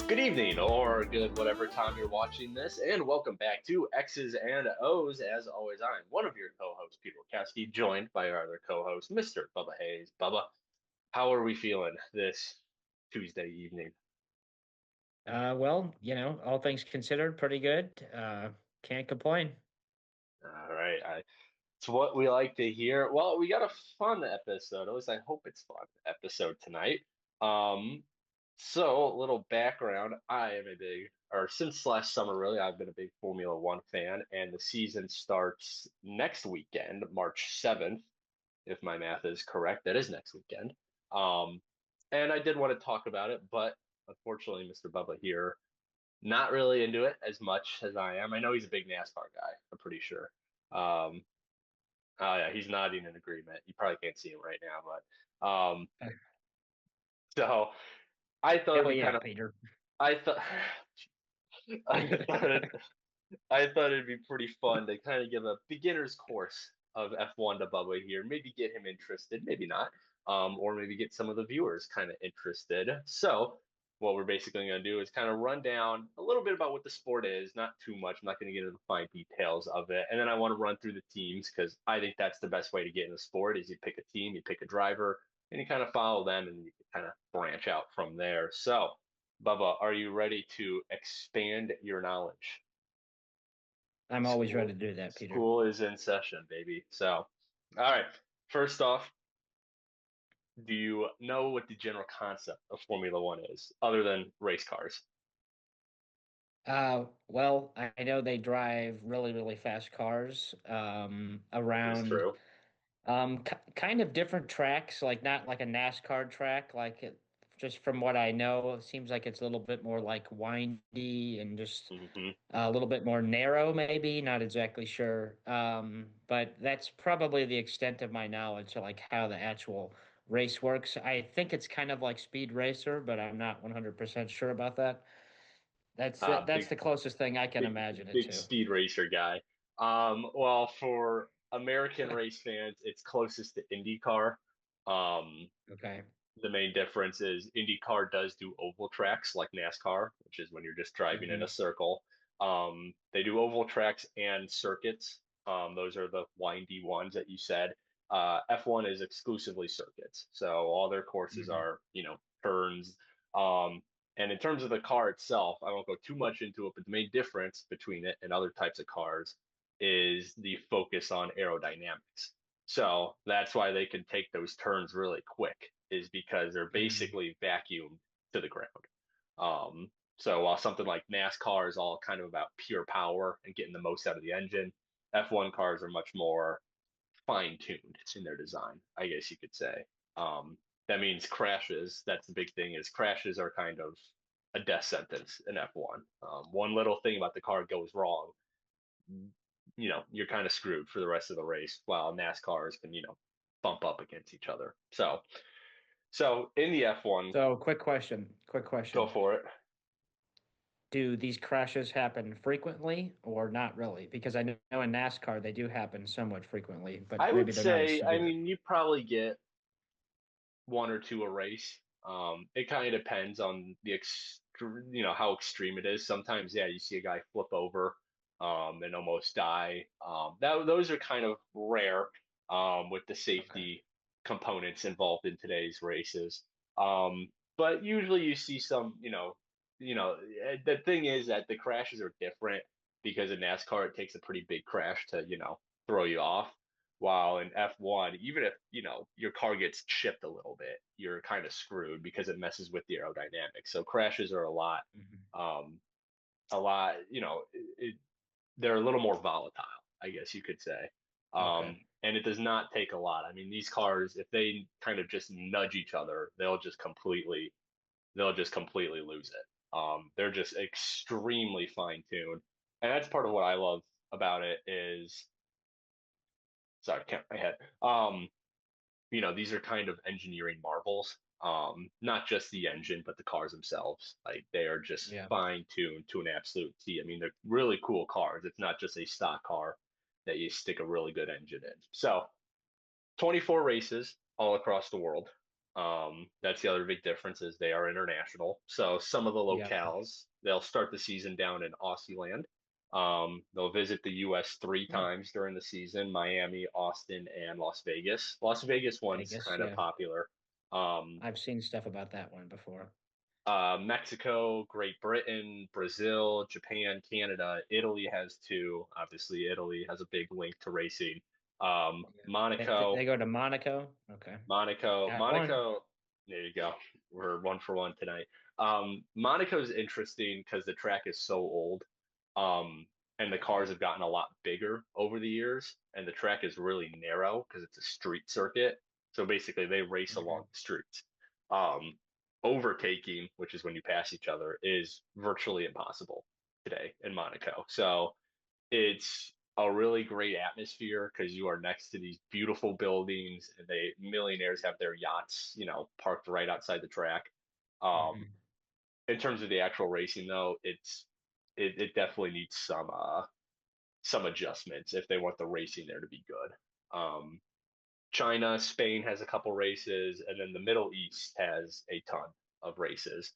Good evening, or good whatever time you're watching this, and welcome back to X's and O's. As always, I'm one of your co-hosts, Peter Wachowski, joined by our other co-host, Mr. Bubba Hayes. Bubba, how are we feeling this Tuesday evening? All things considered, pretty good. Can't complain. All right, it's what we like to hear. Well, we got a fun episode. At least I hope it's fun episode tonight. Um, so a little background. I am a big, or since last summer, really, I've been a big Formula One fan, and the season starts next weekend, March 7th, if my math is correct. That is next weekend. Um, and I did want to talk about it, but unfortunately, Mr. Bubba here, not really into it as much as I am. I know he's a big NASCAR guy, I'm pretty sure. Um, Oh yeah, he's nodding in agreement. You probably can't see him right now, but so I thought it'd Hell be yeah, kind of Peter. I thought I thought it I thought it'd be pretty fun to kind of give a beginner's course of F1 to Bubba here, maybe get him interested, maybe not, or maybe get some of the viewers kind of interested. So, what we're basically going to do is kind of run down a little bit about what the sport is, not too much. I'm not going to get into the fine details of it, and then I want to run through the teams because I think that's the best way to get in the sport. Is you pick a team, you pick a driver, and you kind of follow them, and you can kind of branch out from there. So, Bubba, are you ready to expand your knowledge? I'm always ready School to do that, Peter. school is in session, baby. So, all right. First off, do you know what the general concept of Formula One is, other than race cars? I know they drive really, really fast cars That is around true. kind of different tracks, like not like a NASCAR track. Just from what I know, it seems like it's a little bit more like windy and just Hmm. a little bit more narrow, maybe. Not exactly sure. But that's probably the extent of my knowledge of like how the actual race works. I think it's kind of like Speed Racer, but I'm not 100% sure about that. That's Big, the closest thing I can big, imagine it big to. speed racer guy. Well, for American race fans, it's closest to IndyCar. Um, Okay. the main difference is IndyCar does do oval tracks like NASCAR, which is when you're just driving in a Hmm. circle. They do oval tracks and circuits. Those are the windy ones that you said. F1 is exclusively circuits, so all their courses Hmm. are, turns. Um, and in terms of the car itself, I won't go too much into it, but the main difference between it and other types of cars is the focus on aerodynamics. So that's why they can take those turns really quick, is because they're Hmm. basically vacuumed to the ground. So while something like NASCAR is all kind of about pure power and getting the most out of the engine, F1 cars are much more fine tuned in their design, I guess you could say. Um, that means crashes. That's the big thing, is crashes are kind of a death sentence in F1. One little thing about the car goes wrong, you're kind of screwed for the rest of the race, while NASCARs can, bump up against each other. So in the F1, So, quick question. Quick go question. for it. Do these crashes happen frequently or not really? Because I know in NASCAR they do happen somewhat frequently, but I would maybe they're not as say, I severe. mean, you probably get one or two a race. It kind of depends on how extreme it is. Sometimes, yeah, you see a guy flip over, and almost die. Those are kind of rare, with the Okay. safety components involved in today's races. But usually you see some, the thing is that the crashes are different because in NASCAR it takes a pretty big crash to, throw you off. While in F1, even if, your car gets chipped a little bit, you're kind of screwed because it messes with the aerodynamics. So crashes are Mhm. um, a lot, they're a little more volatile, I guess you could say. Okay. And it does not take a lot. I mean, these cars, if they kind of just nudge each other, they'll just completely lose it. They're just extremely fine tuned, and that's part of what I love about it is, sorry, I can't my head. These are kind of engineering marvels. Not just the engine, but the cars themselves. Like, they are just Yeah. fine tuned to an absolute T. I mean, they're really cool cars. It's not just a stock car that you stick a really good engine in. So, 24 races all across the world. That's the other big difference is they are international. So some of the Yep. locales, they'll start the season down in Aussie land. They'll visit the US three Hmm. times during the season, Miami, Austin, and Las Vegas. Las Vegas one's Vegas. kind of Yeah. popular. Um, I've seen stuff about that one before. Mexico, Great Britain, Brazil, Japan, Canada, Italy has two. Obviously, Italy has a big link to racing. Yeah. They Monaco, go to Monaco. Okay. Monaco, Got one. Monaco. There you go. We're one for one tonight. Monaco's interesting because the track is so old, and the cars have gotten a lot bigger over the years, and the track is really narrow because it's a street circuit. So basically, they race along Hmm. the streets. Um, Overtaking, which is when you pass each other, is virtually impossible today in Monaco. So it's a really great atmosphere because you are next to these beautiful buildings and they millionaires have their yachts, parked right outside the track. Um, Hmm. in terms of the actual racing though, it definitely needs some adjustments if they want the racing there to be good. Um, China, Spain has a couple races, and then the Middle East has a ton of races.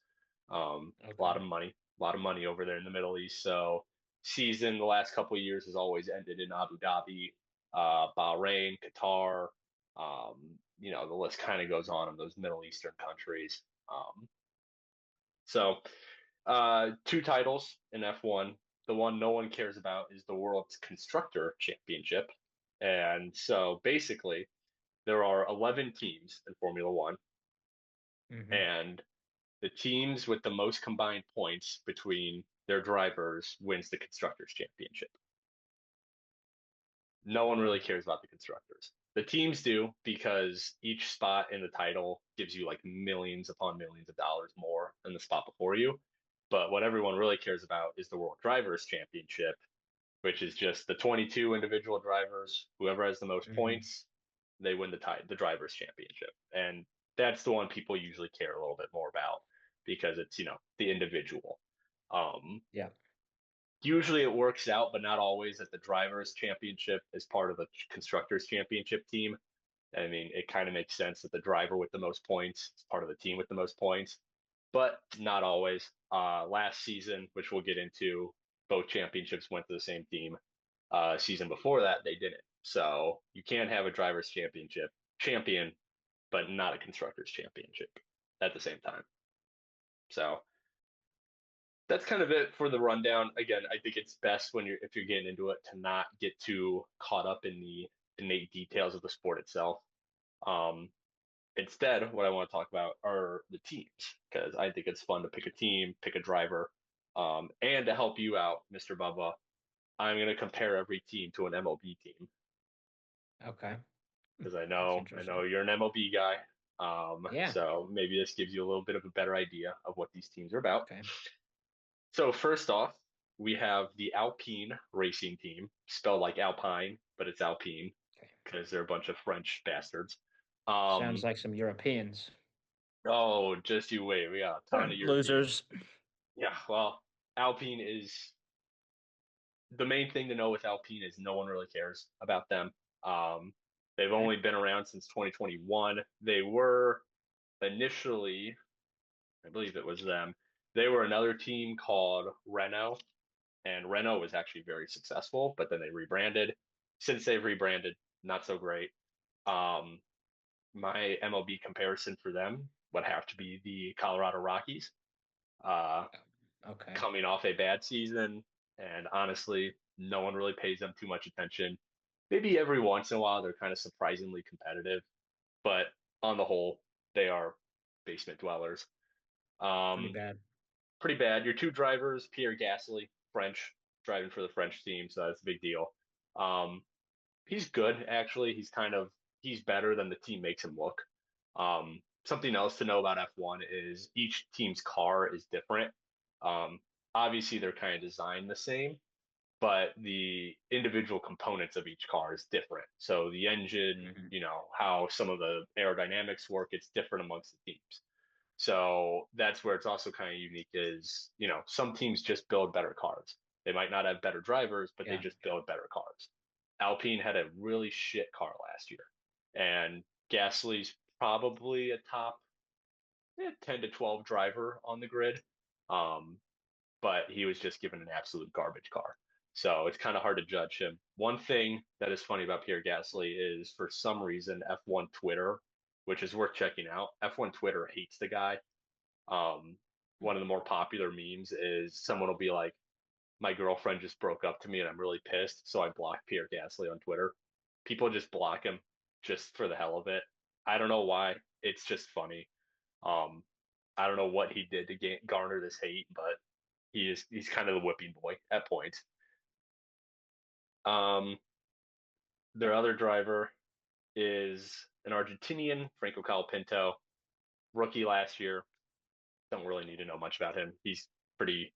A lot Okay. of money, a lot of money over there in the Middle East. So season the last couple of years has always ended in Abu Dhabi, Bahrain, Qatar. The list kind of goes on in those Middle Eastern countries. So two titles in F1. The one no one cares about is the World's Constructor Championship. And so basically, there are 11 teams in Formula One, Hmm. and the teams with the most combined points between their drivers wins the Constructors' Championship. No one really Okay. cares about the constructors. The teams do because each spot in the title gives you like millions upon millions of dollars more than the spot before you. But what everyone really cares about is the World Drivers' Championship, which is just the 22 individual drivers. Whoever has the most Hmm. points, they win the drivers' championship. And that's the one people usually care a little bit more about because it's, the individual. Um, Yeah. Usually it works out, but not always that the drivers' championship is part of the constructors' championship team. I mean, it kind of makes sense that the driver with the most points is part of the team with the most points, but not always. Last season, which we'll get into, both championships went to the same team. Season before that, they didn't. So you can't have a drivers' championship champion, but not a constructors' championship at the same time. So that's kind of it for the rundown. Again, I think it's best when if you're getting into it to not get too caught up in the innate details of the sport itself. Um, Instead, what I want to talk about are the teams because I think it's fun to pick a team, pick a driver, and to help you out, Mr. Bubba. I'm going to compare every team to an MLB team Okay. because I That's know I know interesting. you're an MLB guy. Yeah. So maybe this gives you a little bit of a better idea of what these teams are about. Okay. So first off, we have the Alpine racing team, spelled like Alpine, but it's Alpine Okay. because they're a bunch of French bastards. Sounds Um, like some Europeans. oh, just you wait, we got a ton of Europeans. Losers. Yeah, well, Alpine is the main thing to know with Alpine is no one really cares about them. Um, they've Okay. only been around since 2021. They were initially, I believe it was them. They were another team called Renault, and Renault was actually very successful, but then they rebranded. Since they've rebranded, not so great. Um, my MLB comparison for them would have to be the Colorado Rockies, uh, Okay. coming off a bad season, and honestly, no one really pays them too much attention. Maybe every once in a while they're kind of surprisingly competitive, but on the whole, they are basement dwellers. Pretty Um, bad. Pretty bad. Your two drivers, Pierre Gasly, French, driving for the French team, so that's a big deal. Um, he's good, actually. He's better than the team makes him look. Something else to know about F1 is each team's car is different. Um, Obviously, they're kind of designed the same, but the individual components of each car is different. So the engine, Hmm. how some of the aerodynamics work, it's different amongst the teams. So that's where it's also kind of unique is, some teams just build better cars. They might not have better drivers, but they Yeah. just build better cars. Alpine had a really shit car last year, and Gasly's probably a top 10 to 12 driver on the grid. Um, but he was just given an absolute garbage car. So it's kind of hard to judge him. One thing that is funny about Pierre Gasly is for some reason F1 Twitter, which is worth checking out, F1 Twitter hates the guy. Um, One of the more popular memes is someone will be like, my girlfriend just broke up to me and I'm really pissed, so I blocked Pierre Gasly on Twitter. People just block him just for the hell of it. I don't know why. It's just funny. Um, I don't know what he did to garner this hate, but he's kind of the whipping boy at points. Um, their other driver is an Argentinian, Franco Colapinto, rookie last year. Don't really need to know much about him. Pretty.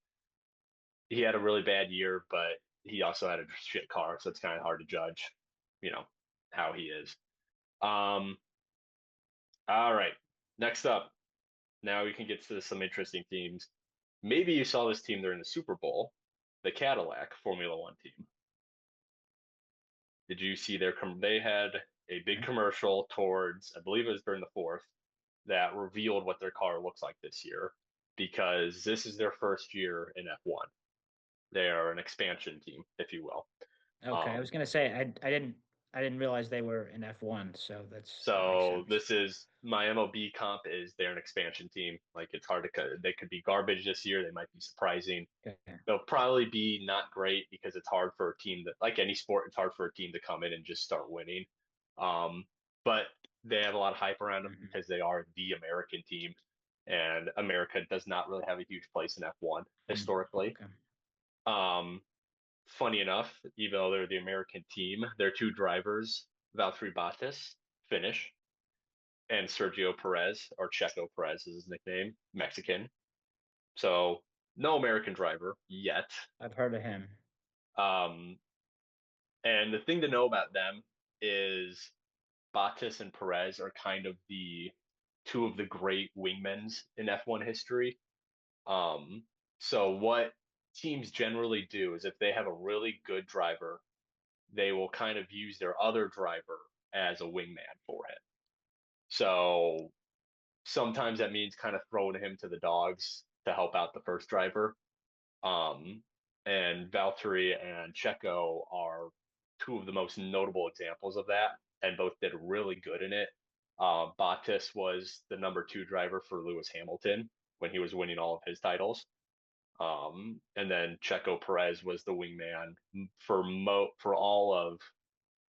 He had a really bad year, but he also had a shit car, so it's kind of hard to judge, you know, how he is. Um, all right. Next up, now we can get to some interesting teams. Maybe you saw this team, they're in the Super Bowl, the Cadillac Formula One team. Did you see they had a big commercial towards, I believe it was during the fourth, that revealed what their car looks like this year because this is their first year in F1. They are an expansion team, if you will. Okay, I was Um, gonna say I didn't realize they were in F1, so that makes so sense. this is my MLB comp is they're an expansion team. Like it's hard to cut. They could be garbage this year. They might be surprising. Okay. They'll probably be not great because it's hard for a team that, like any sport, it's hard for a team to come in and just start winning. But they have a lot of hype around them Hmm. because they are the American team, and America does not really have a huge place in F1 historically. Okay. Um, Funny enough, even though they're the American team, their two drivers, Valtteri Bottas, Finnish, and Sergio Perez, or Checo Perez is his nickname, Mexican. So no American driver yet. I've heard of him. Um, And the thing to know about them is Bottas and Perez are kind of the two of the great wingmans in F1 history. So what teams generally do is if they have a really good driver, they will kind of use their other driver as a wingman for it. So sometimes that means kind of throwing him to the dogs to help out the first driver. Um, and Valtteri and Checo are two of the most notable examples of that, and both did really good in it. Bottas was the number two driver for Lewis Hamilton when he was winning all of his titles. And then Checo Perez was the wingman for all of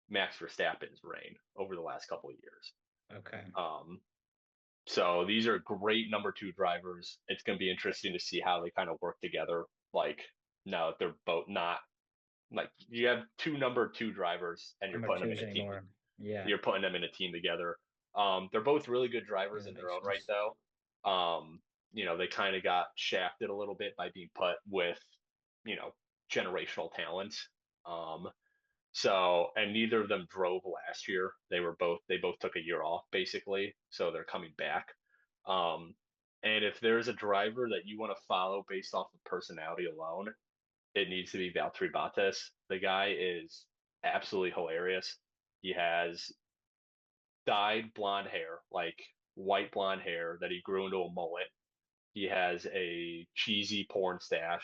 Max Verstappen's reign over the last couple of years. Okay. Um, so these are great number two drivers. It's going to be interesting to see how they kind of work together. Like now that they're both not like you have two number two drivers and Number twos anymore. Yeah. you're putting them in a team together. They're both really good Yeah, drivers that in their makes own right sense. though. They kind of got shafted a little bit by being put with, you know, generational talent. Um, and neither of them drove last year. They both took a year off basically, so they're coming back. Um, and if there's a driver that you want to follow based off of personality alone, it needs to be Valtteri Bottas. The guy is absolutely hilarious. He has dyed blonde hair, like white blonde hair that he grew into a mullet. He has a cheesy porn stash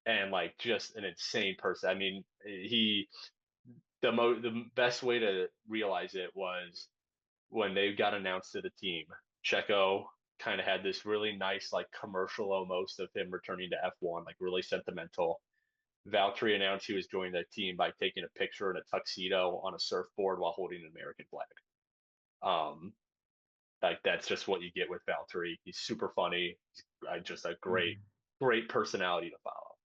and like just an insane person. I mean, the best way to realize it was when they got announced to the team. Checo kind of had this really nice like commercial almost of him returning to F1, like really sentimental. Valtteri announced he was joining the team by taking a picture in a tuxedo on a surfboard while holding an American flag. Um, like that's just what you get with Valtteri. He's super funny. He's just a Hmm. great personality to follow.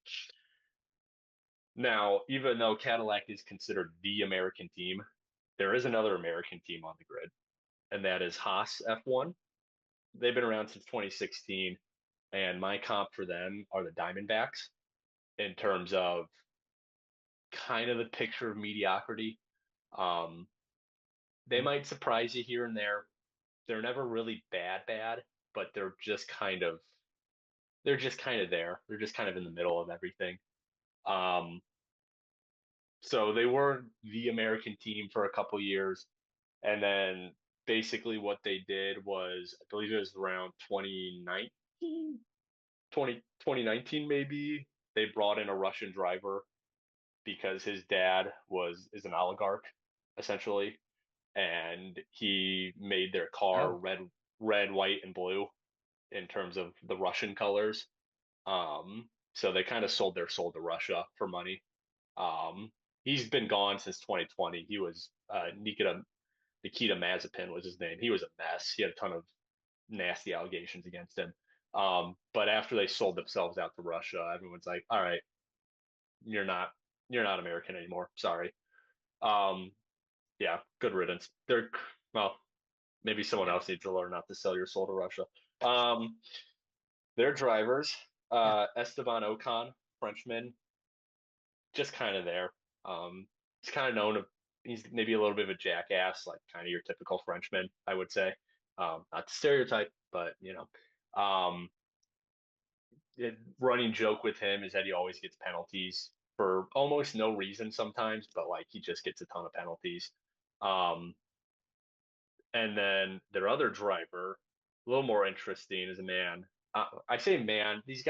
Now, even though Cadillac is considered the American team, there is another American team on the grid, and that is Haas F1. They've been around since 2016, and my comp for them are the Diamondbacks in terms of kind of the picture of mediocrity. Um, they might surprise you here and there. They're never really bad, but they're just kind of there. They're just kind of in the middle of everything. Um, so they were the American team for a couple years, and then basically what they did was, I believe it was around 2019, 2019 maybe. They brought in a Russian driver because his dad was is an oligarch, essentially, and he made their car Oh, red, white, and blue in terms of the Russian colors. So they kind of sold their soul to Russia for money. He's been gone since 2020. He was Nikita Mazepin was his name. He was a mess. He had a ton of nasty allegations against him. But after they sold themselves out to Russia, everyone's like, "All right, you're not you're not American anymore. Sorry." Um, yeah, good riddance. They're well, maybe someone yeah, else needs to learn not to sell your soul to Russia. Um, their drivers, yeah. Esteban Ocon, Frenchman, just kind of there. He's kind of known to, he's maybe a little bit of a jackass, like kind of your typical Frenchman, I would say. Not to stereotype, but um, running joke with him is that he always gets penalties for almost no reason sometimes, but like he just gets a ton of penalties. Um, and then their other driver, a little more interesting, is a man. I say man, these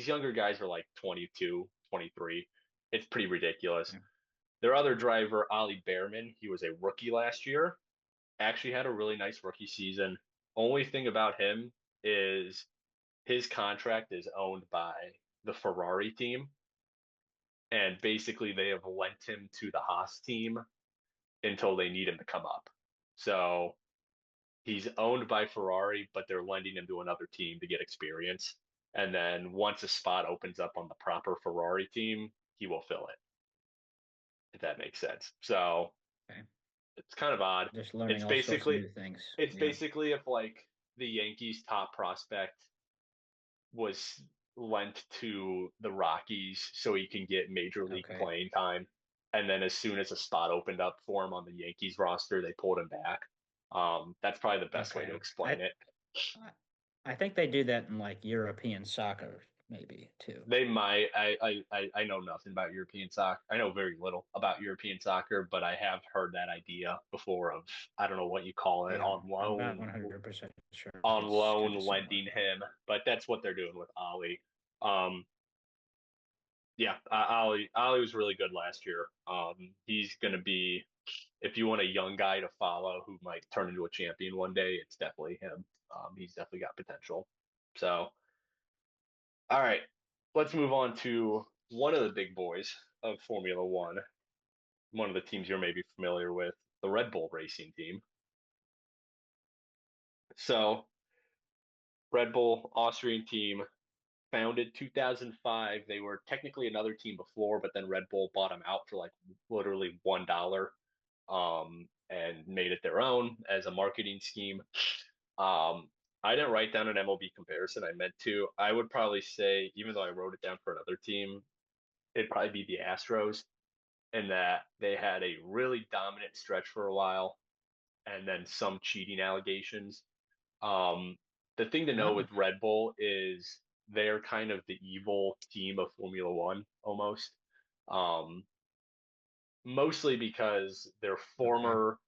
younger guys are like 22, 23. It's pretty ridiculous. Yeah. Their other driver, Ollie Behrman, he was a rookie last year, actually had a really nice rookie season. Only thing about him is his contract is owned by the Ferrari team, and basically they have lent him to the Haas team until they need him to come up. So he's owned by Ferrari, but they're lending him to another team to get experience. And then once a spot opens up on the proper Ferrari team, he will fill it, if that makes sense. So Okay. it's kind of odd. Just It's learning all sorts of basically new things. it's Yeah. basically if like the Yankees top prospect was lent to the Rockies so he can get major league Okay. playing time. And then as soon as a spot opened up for him on the Yankees roster, they pulled him back. That's probably the best way to Okay. explain it. I I think they do that in like European soccer, maybe too. They might. I know nothing about European soccer. I know very little about European soccer, but I have heard that idea before of I don't know what you call it Yeah, I'm not 100% sure, but on it's loan kind of lending similar. him, but that's what they're doing with Ollie. Um, yeah, Ollie was really good last year. He's going to be if you want a young guy to follow who might turn into a champion one day, it's definitely him. He's definitely got potential. So, all right, let's move on to one of the big boys of Formula One, one of the teams you're maybe familiar with, the Red Bull racing team. So, Red Bull, Austrian team, founded 2005. They were technically another team before, but then Red Bull bought them out for like literally $1, and made it their own as a marketing scheme. Um, I didn't write down an MLB comparison. I meant to. I would probably say, even though I wrote it down for another team, it'd probably be the Astros in that they had a really dominant stretch for a while and then some cheating allegations. Um, the thing to know Oh, with Red Bull is they're kind of the evil team of Formula One almost. Um, Mostly because their okay. former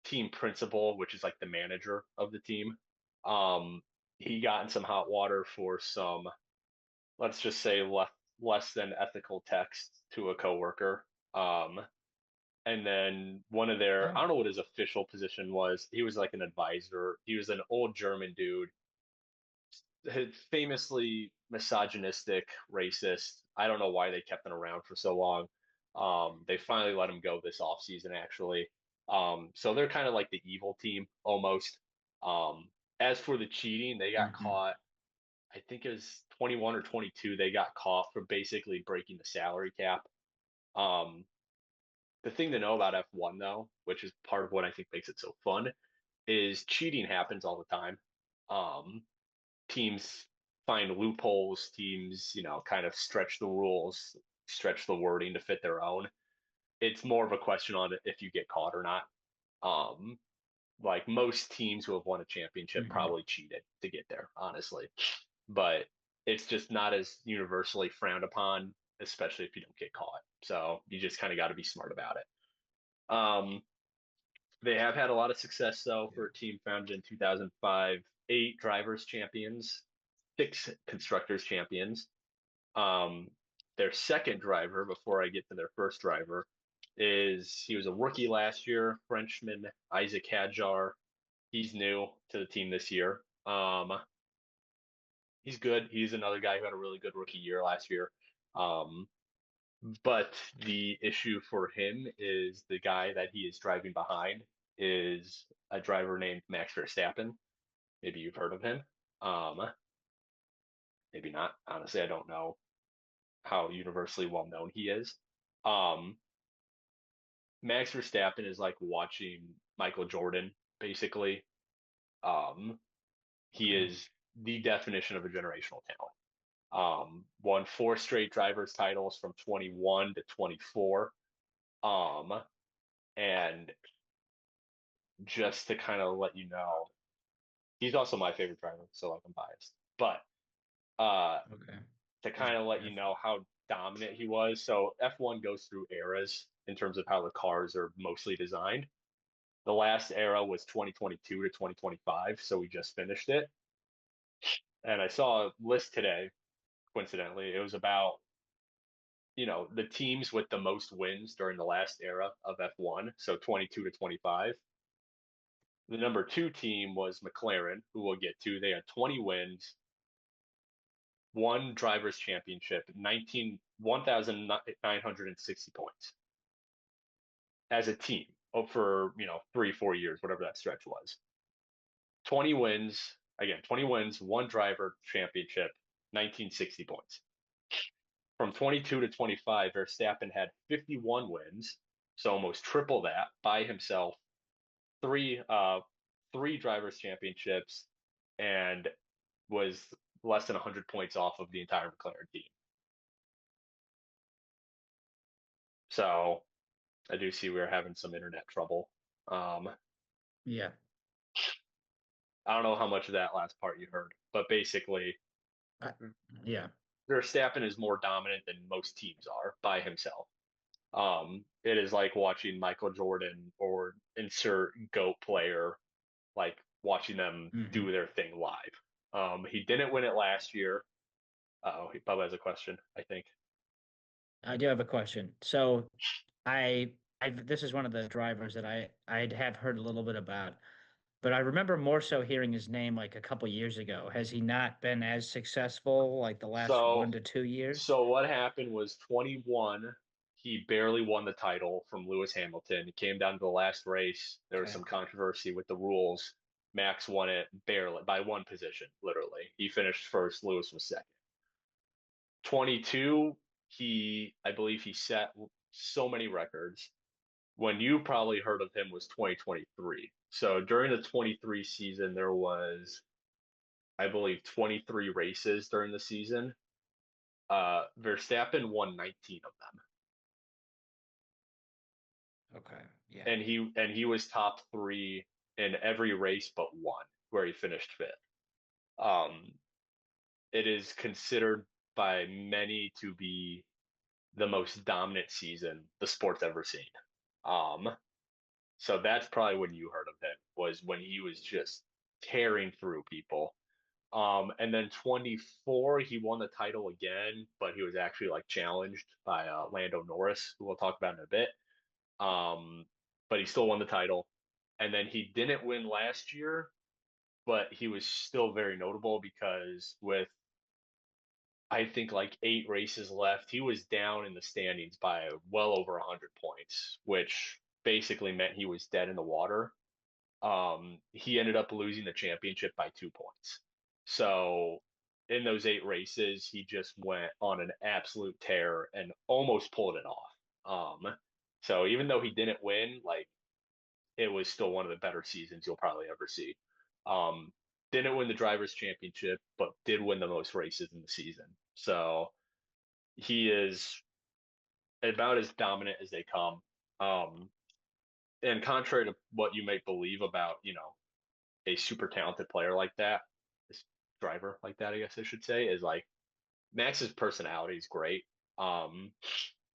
team principal, which is like the manager of the team, um, he got in some hot water for some, let's just say, less than ethical text to a coworker. And then one of their, I Oh, don't know what his official position was. He was like an advisor. He was an old German dude, famously misogynistic, racist. I don't know why they kept him around for so long. They finally let him go this offseason, actually. So they're kind of like the evil team almost. As for the cheating, they got hmm. caught. I think it was 21 or 22. They got caught for basically breaking the salary cap. Um, the thing to know about F1 though, which is part of what I think makes it so fun, is cheating happens all the time. Um, Teams find loopholes, teams, kind of stretch the rules, stretch the wording to fit their own. It's more of a question on if you get caught or not. Um, like most teams who have won a championship Hmm. probably cheated to get there, honestly. But it's just not as universally frowned upon, especially if you don't get caught. So you just kind of got to be smart about it. Um, They have had a lot of success though Yeah. for a team founded in 2005. 8 drivers champions, 6 constructors champions. Um, their second driver, before I get to their first driver, is he was a rookie last year, Frenchman Isaac Hadjar. He's new to the team this year. He's good. He's another guy who had a really good rookie year last year. Um, but the issue for him is the guy that he is driving behind is a driver named Max Verstappen. Maybe you've heard of him. Um, maybe not. Honestly, I don't know how universally well known he is. Um, Max Verstappen is like watching Michael Jordan, basically. Um, he Okay. is the definition of a generational talent. Won 4 straight drivers' titles from 21 to 24. Um, and just to kind of let you know, he's also my favorite driver, so like I'm biased. But uh, Okay. to Is kind of let you F. know how dominant he was, so F1 goes through eras in terms of how the cars are mostly designed. The last era was 2022 to 2025, so we just finished it. And I saw a list today, coincidentally. It was about, the teams with the most wins during the last era of F1, so 22 to 25. The number 2 team was McLaren, who we'll get to. They had 20 wins, one drivers championship, 1,960 points as a team for, 3, 4 years, whatever that stretch was. 20 wins, again, 20 wins, one driver championship, 1960 points. From 22 to 25, Verstappen had 51 wins, so almost triple that by himself. Three, uh, 3 drivers championships, and was less than 100 points off of the entire McLaren team. So I do see we're having some internet trouble. Yeah. I don't know how much of that last part you heard, but basically, I, yeah. Verstappen is more dominant than most teams are by himself. It is like watching Michael Jordan or insert GOAT player, like watching them do Hmm. their thing live. He didn't win it last year. Oh, he probably has a question, I think. I do have a question. So I this is one of the drivers that I have heard a little bit about, but I remember more so hearing his name like a couple years ago. Has he not been as successful like the last So, 1 to 2 years? so what happened was 21. He barely won the title from Lewis Hamilton. It came down to the last race. There was Okay. some controversy with the rules. Max won it barely by one position, literally. He finished first. Lewis was second. 22, I believe he set so many records. When you probably heard of him was 2023. So during the 23 season, there was, I believe, 23 races during the season. Verstappen won 19 of them, Okay. Yeah. and he was top 3 in every race but one, where he finished fifth. Um, it is considered by many to be the most dominant season the sport's ever seen. Um, so that's probably when you heard of him, was when he was just tearing through people. And then 24, he won the title again, but he was actually like challenged by Lando Norris, who we'll talk about in a bit. Um, but he still won the title. And then he didn't win last year, but he was still very notable because with, I think, like 8 races left, he was down in the standings by well over 100 points, which basically meant he was dead in the water. He ended up losing the championship by 2 points. So in those 8 races, he just went on an absolute tear and almost pulled it off. So even though he didn't win, like, it was still one of the better seasons you'll probably ever see. Um, didn't win the drivers' championship, but did win the most races in the season. So he is about as dominant as they come. Um, and contrary to what you may believe about, a super talented player like that, this driver like that, I guess I should say, is like Max's personality is great. Um,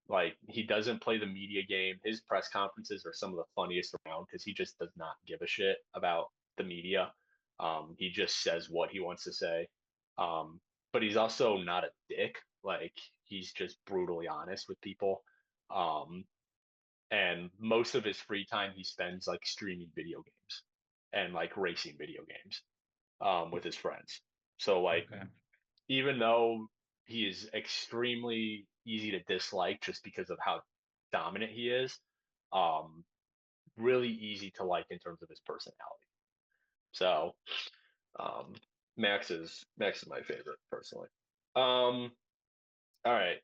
Like he doesn't play the media game. His press conferences are some of the funniest around because he just does not give a shit about the media. He just says what he wants to say. Um, but he's also not a dick. Like he's just brutally honest with people. Um, and most of his free time he spends like streaming video games and like racing video games with his friends. So like Okay. even though he is extremely easy to dislike just because of how dominant he is, um, really easy to like in terms of his personality. So um, Max is my favorite personally. All right.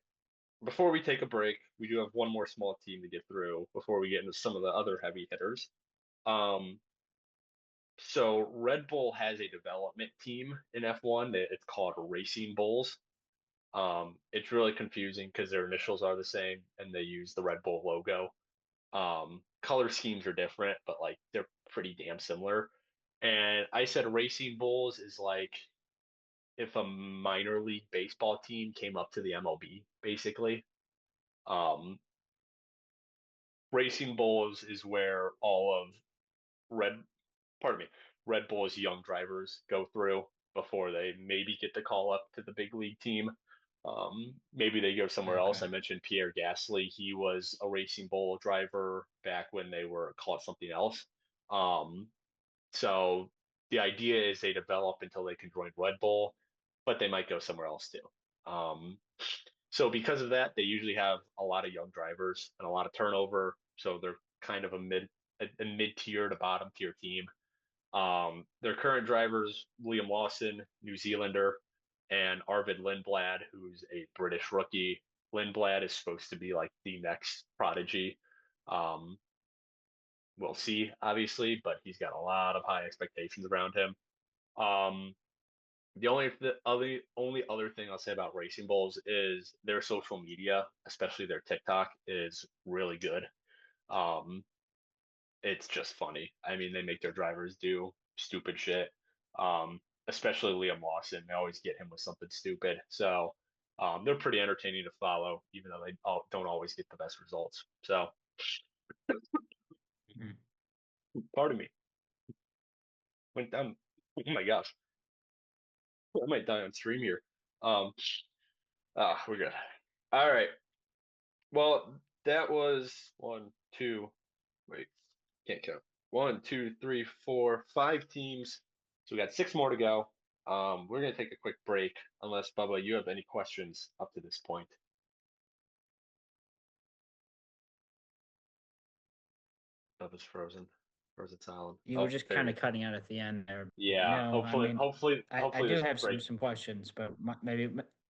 Before we take a break, we do have one more small team to get through before we get into some of the other heavy hitters. Um, so Red Bull has a development team in F1 that it's called Racing Bulls. It's really confusing because their initials are the same and they use the Red Bull logo. Color schemes are different, but like they're pretty damn similar. And I said Racing Bulls is like if a minor league baseball team came up to the MLB, basically. Um, Racing Bulls is where all of Red, pardon me, Red Bull's young drivers go through before they maybe get the call up to the big league team. Maybe they go somewhere else. Okay. I mentioned Pierre Gasly. He was a Racing Bull driver back when they were called something else. Um, so the idea is they develop until they can join Red Bull, but they might go somewhere else too. Um, so because of that, they usually have a lot of young drivers and a lot of turnover. So they're kind of a mid tier to bottom tier team. Their current drivers, Liam Lawson, New Zealander, and Arvid Lindblad, who's a British rookie. Lindblad is supposed to be like the next prodigy. Um, we'll see, obviously, but he's got a lot of high expectations around him. Um, the only other thing I'll say about Racing Bulls is their social media, especially their TikTok, is really good. Um, it's just funny. I mean, they make their drivers do stupid shit. Especially Liam Lawson. They always get him with something stupid. So they're pretty entertaining to follow, even though they don't always get the best results. So Mhm. pardon me. Went down. Oh my gosh. I might die on stream here. Um, we're good. All right. Well, that was one, two, wait, can't count. One, two, three, four, five teams. So we got six more to go. We're gonna take a quick break, unless Bubba, you have any questions up to this point. Bubba's frozen. Frozen silent. You were Oh, just there kind he of is. cutting out at the end there. Yeah, No, I hopefully, mean, hopefully, I hopefully do this have break. some questions, but maybe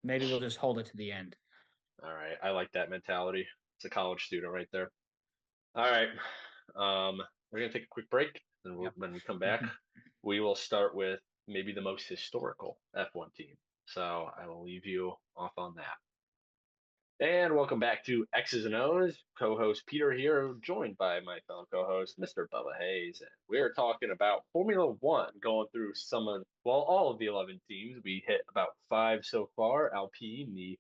we'll just hold it to the end. All right, I like that mentality. It's a college student right there. All right, we're gonna take a quick break, and Yep. when we come back, we will start with maybe the most historical F1 team. So I will leave you off on that. And welcome back to X's and O's. Co-host Peter here, joined by my fellow co-host Mr. Bubba Hayes, and we're talking about Formula One, going through all of the 11 teams. We hit about five so far. Alpine, the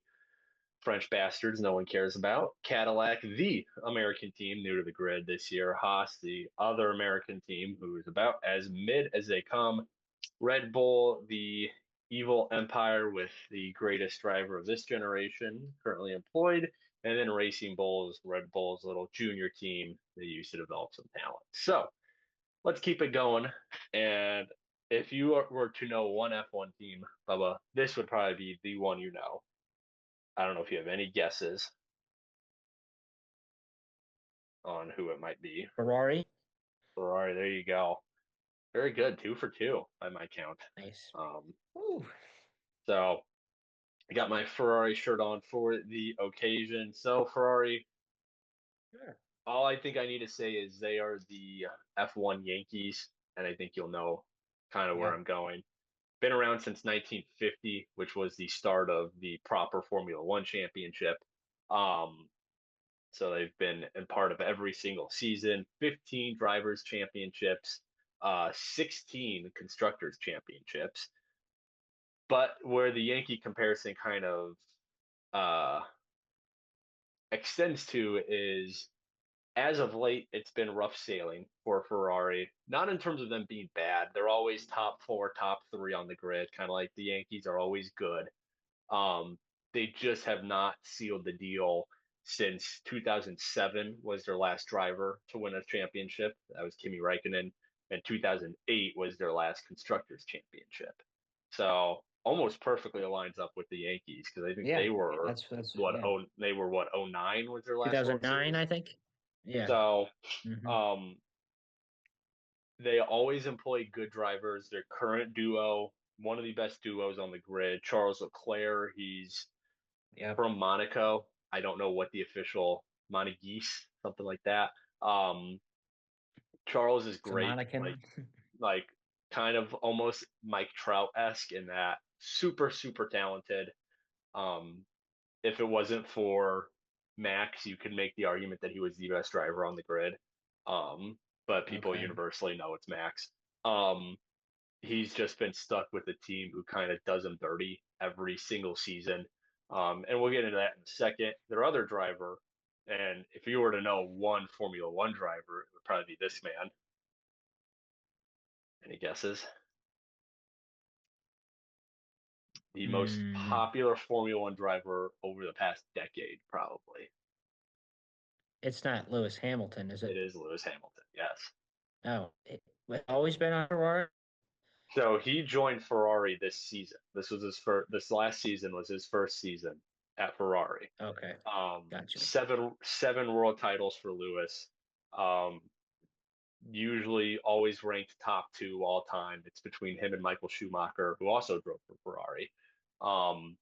French bastards no one cares about. Cadillac, the American team new to the grid this year. Haas, the other American team who is about as mid as they come. Red Bull, the evil empire with the greatest driver of this generation currently employed. And then Racing Bulls, Red Bull's little junior team they used to develop some talent. So let's keep it going. And if you were to know one F1 team, Bubba, this would probably be the one you know. I don't know if you have any guesses on who it might be. Ferrari. Ferrari, there you go. Very good, two for two by my count. Nice. Um, Ooh. so I got my Ferrari shirt on for the occasion. So Ferrari, Sure. all I think I need to say is they are the F1 Yankees, and I think you'll know kind of where Yeah. I'm going. Been around since 1950, which was the start of the proper Formula One championship. Um, So they've been in part of every single season, 15 drivers championships, 16 constructors championships. But where the Yankee comparison kind of uh extends to is as of late, it's been rough sailing for Ferrari. Not in terms of them being bad. They're always top four, top three on the grid, kind of like the Yankees are always good. Um, they just have not sealed the deal since 2007 was their last driver to win a championship. That was Kimi Räikkönen, and 2008 was their last constructors championship. So almost perfectly aligns up with the Yankees because I think they Yeah, were that's what yeah. oh they were what oh nine was their last World 2009, Series. I think. Yeah. So Hmm. um, they always employ good drivers. Their current duo, one of the best duos on the grid, Charles Leclerc. He's Yep. from Monaco. I don't know what the official Monegasque, something like that. Um, Charles is It's a great, mannequin. like kind of almost Mike Trout-esque in that super, super talented. Um, if it wasn't for Max, you could make the argument that he was the best driver on the grid. Um, but people Okay. universally know it's Max. Um, he's just been stuck with a team who kind of does him dirty every single season. And we'll get into that in a second. Their other driver, and if you were to know one Formula One driver, it would probably be this man. Any guesses? The most Mm, popular Formula One driver over the past decade, probably. it's not Lewis Hamilton, is It it? is Lewis Hamilton, yes. Oh, it's always been on Ferrari? So he joined Ferrari this season. This was his first, this last season was his first season at Ferrari. Okay. Gotcha. Seven world titles for Lewis. Um, usually always ranked top two all time. It's between him and Michael Schumacher, who also drove for Ferrari. Um,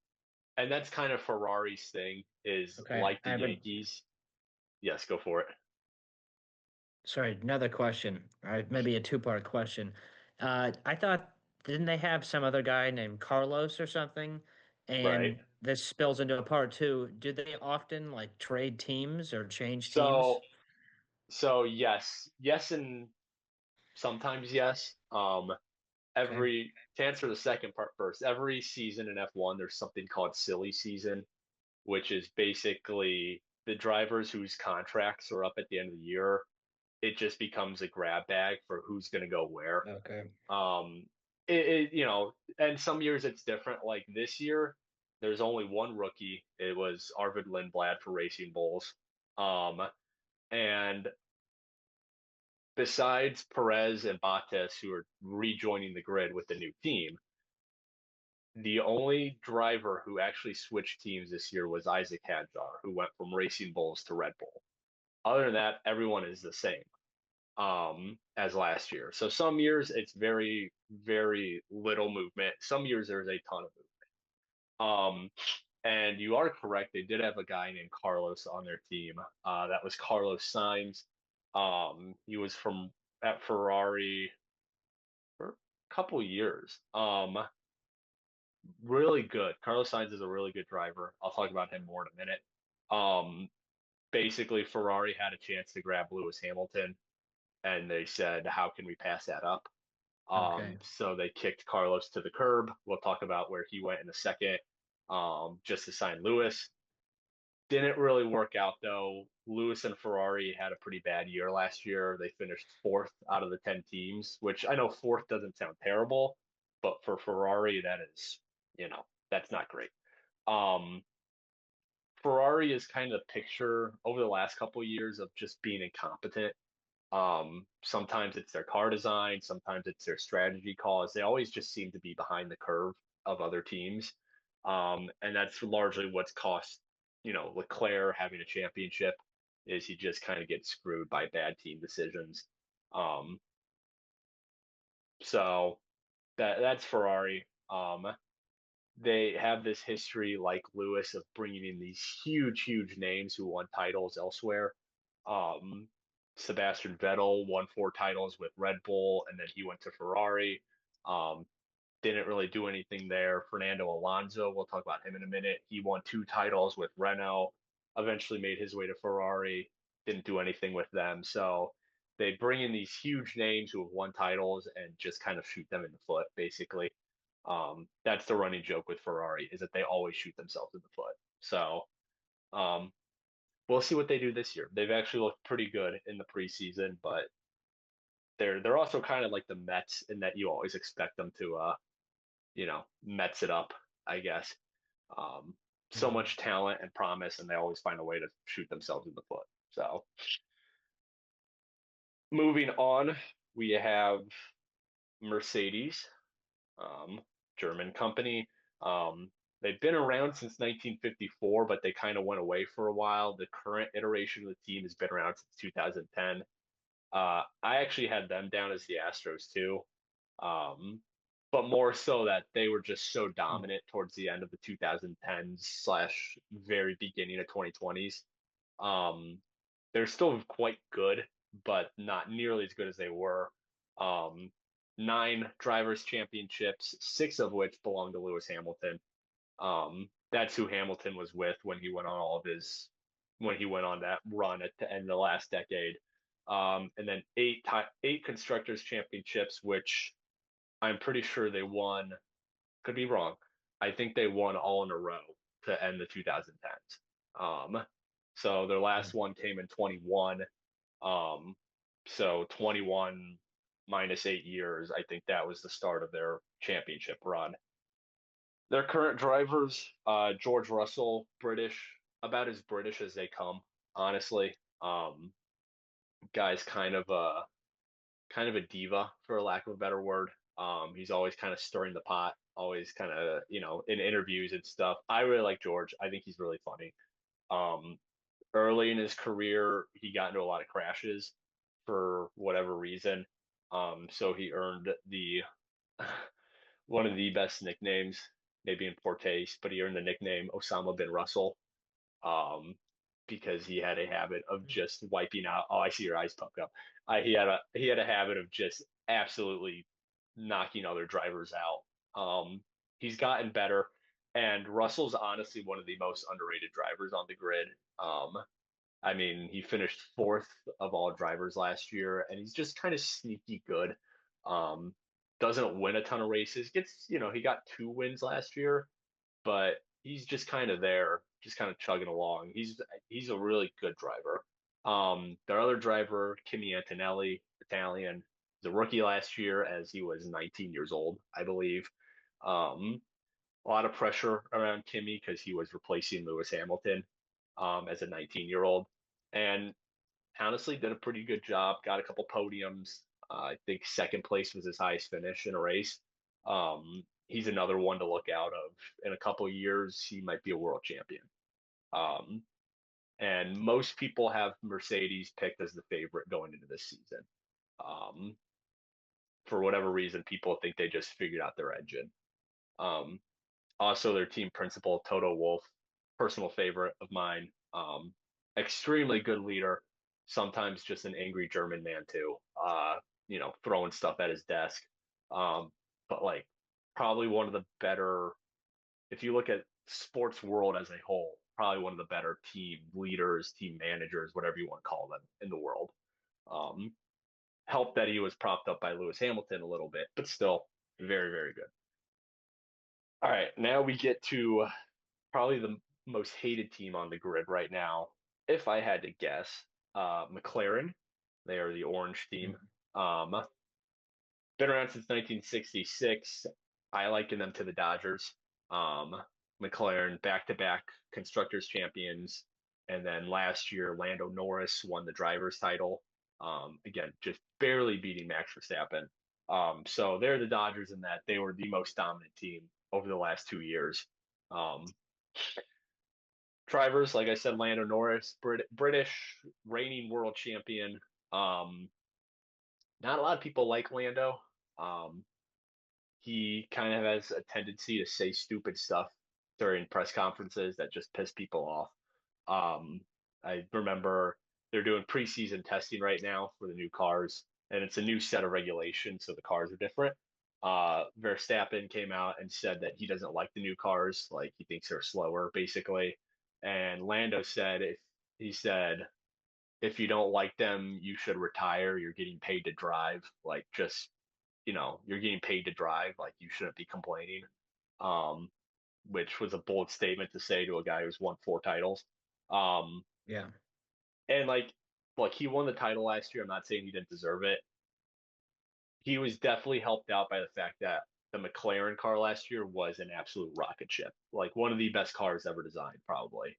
and that's kind of Ferrari's thing is Okay. like the I have a Yankees. Yes, go for it. sorry, another question. Maybe a two-part question. I thought didn't they have some other guy named Carlos or something? Right. And this spills into a part two. Do they often like trade teams or change teams? So yes, and sometimes yes. Okay. Every to answer the second part first, every season in F1, there's something called silly season, which is basically the drivers whose contracts are up at the end of the year. It just becomes a grab bag for who's going to go where. Okay. Um, and some years it's different. Like this year, there's only one rookie. It was Arvid Lindblad for Racing Bulls. Um, and besides Perez and Bottas, who are rejoining the grid with the new team, the only driver who actually switched teams this year was Isaac Hadjar, who went from Racing Bulls to Red Bull. Other than that, everyone is the same as last year. So some years it's very, very little movement. Some years there's a ton of movement. Um, and you are correct. They did have a guy named Carlos on their team. That was Carlos Sainz. He was from at Ferrari for a couple years. Really good. Carlos Sainz is a really good driver. I'll talk about him more in a minute. Um, basically, Ferrari had a chance to grab Lewis Hamilton, and they said, "How can we pass that up?" Okay. So they kicked Carlos to the curb. We'll talk about where he went in a second. Just to sign Lewis. Didn't really work out though. Lewis and Ferrari had a pretty bad year last year. They finished fourth out of the 10 teams, which I know fourth doesn't sound terrible, but for Ferrari, that is, that's not great. Um, Ferrari is kind of the picture over the last couple of years of just being incompetent. Sometimes it's their car design, sometimes it's their strategy calls. They always just seem to be behind the curve of other teams. And that's largely what's cost, Leclerc having a championship is he just kind of gets screwed by bad team decisions. Um, so that's Ferrari. They have this history like Lewis of bringing in these huge, huge names who won titles elsewhere. Um, Sebastian Vettel won four titles with Red Bull, and then he went to Ferrari. Um, didn't really do anything there. Fernando Alonso, we'll talk about him in a minute. He won two titles with Renault, eventually made his way to Ferrari, didn't do anything with them. So they bring in these huge names who have won titles and just kind of shoot them in the foot, basically. That's the running joke with Ferrari is that they always shoot themselves in the foot. So, um, we'll see what they do this year. They've actually looked pretty good in the preseason, but they're also kind of like the Mets in that you always expect them to Mets it up, I guess. Um, so Mhm. much talent and promise, and they always find a way to shoot themselves in the foot. So moving on, we have Mercedes, um, German company. They've been around since 1954, but they kind of went away for a while. The current iteration of the team has been around since 2010. I actually had them down as the Astros too, um, but more so that they were just so dominant towards the end of the 2010s slash very beginning of 2020s. Um, they're still quite good, but not nearly as good as they were. Um, nine drivers' championships, six of which belong to Lewis Hamilton. That's who Hamilton was with when he went on when he went on that run at the end of the last decade. And then eight constructors championships, which I'm pretty sure they won. Could be wrong. I think they won all in a row to end the 2010s. So their last one came in 21. Um, so 21 minus 8 years, I think that was the start of their championship run. Their current drivers, George Russell, British, about as British as they come, honestly. Guy's kind of a diva, for lack of a better word. He's always kind of stirring the pot, always kind of, in interviews and stuff. I really like George. I think he's really funny. Um, Early in his career, he got into a lot of crashes for whatever reason. So he earned the one of the best nicknames, maybe in poor taste, but he earned the nickname Osama bin Russell, um, because he had a habit of just wiping out. Oh, I see your eyes poke up. He had a habit of just absolutely knocking other drivers out. He's gotten better, and Russell's honestly one of the most underrated drivers on the grid. I mean, he finished fourth of all drivers last year, and he's just kind of sneaky good. Um, doesn't win a ton of races. He got two wins last year, but he's just kind of there, just kind of chugging along. He's a really good driver. Their other driver, Kimi Antonelli, Italian, was a rookie last year as he was 19 years old, I believe. Um, a lot of pressure around Kimi because he was replacing Lewis Hamilton as a 19-year-old, and honestly did a pretty good job. Got a couple podiums. I think second place was his highest finish in a race. He's another one to look out of. In a couple of years, he might be a world champion. Um, and most people have Mercedes picked as the favorite going into this season. Um, for whatever reason, people think they just figured out their engine. Um, Also, their team principal, Toto Wolff, personal favorite of mine. Extremely good leader, sometimes just an angry German man too. Throwing stuff at his desk. Um, but like probably one of the better, if you look at sports world as a whole, probably one of the better team leaders, team managers, whatever you want to call them in the world. Um, Helped that he was propped up by Lewis Hamilton a little bit, but still very, very good. All right, now we get to probably the most hated team on the grid right now, if I had to guess. McLaren, they are the orange team. Mhm. Um, Been around since 1966. I liken them to the Dodgers. Um, McLaren back-to-back constructors champions, and then last year Lando Norris won the drivers' title. Again, just barely beating Max Verstappen. So they're the Dodgers in that they were the most dominant team over the last 2 years. Um, Drivers, like I said, Lando Norris, British reigning world champion. Um, Not a lot of people like Lando. Um, he kind of has a tendency to say stupid stuff during press conferences that just piss people off. I remember they're doing preseason testing right now for the new cars, and it's a new set of regulations, so the cars are different. Verstappen came out and said that he doesn't like the new cars, like he thinks they're slower, basically. And Lando said if you don't like them, you should retire. You're getting paid to drive. Like just you're getting paid to drive. Like you shouldn't be complaining. Um, which was a bold statement to say to a guy who's won four titles. Um, Yeah. And like, look, he won the title last year. I'm not saying he didn't deserve it. He was definitely helped out by the fact that the McLaren car last year was an absolute rocket ship, like one of the best cars ever designed, probably.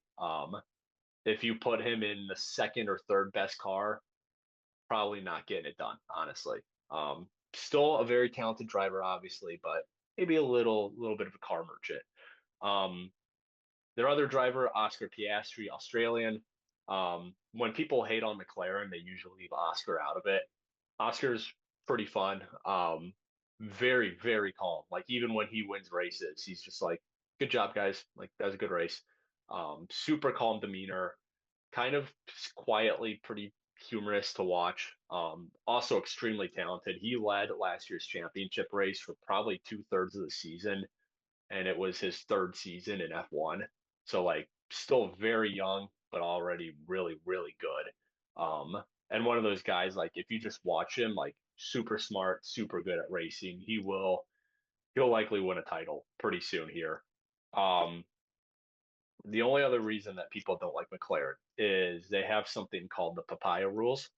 If you put him in the second or third best car, probably not getting it done, honestly. Still a very talented driver, obviously, but maybe a little bit of a car merchant. Um, their other driver, Oscar Piastri, Australian. When people hate on McLaren, they usually leave Oscar out of it. Oscar's pretty fun. Very, very calm. Like even when he wins races, he's just like, "Good job, guys. Like that was a good race." Super calm demeanor, kind of quietly pretty humorous to watch. Also extremely talented. He led last year's championship race for probably two-thirds of the season, and it was his third season in F1. So like still very young, but already really, really good. And one of those guys, like if you just watch him, like super smart, super good at racing, he'll likely win a title pretty soon here. Um, the only other reason that people don't like McLaren is they have something called the papaya rules.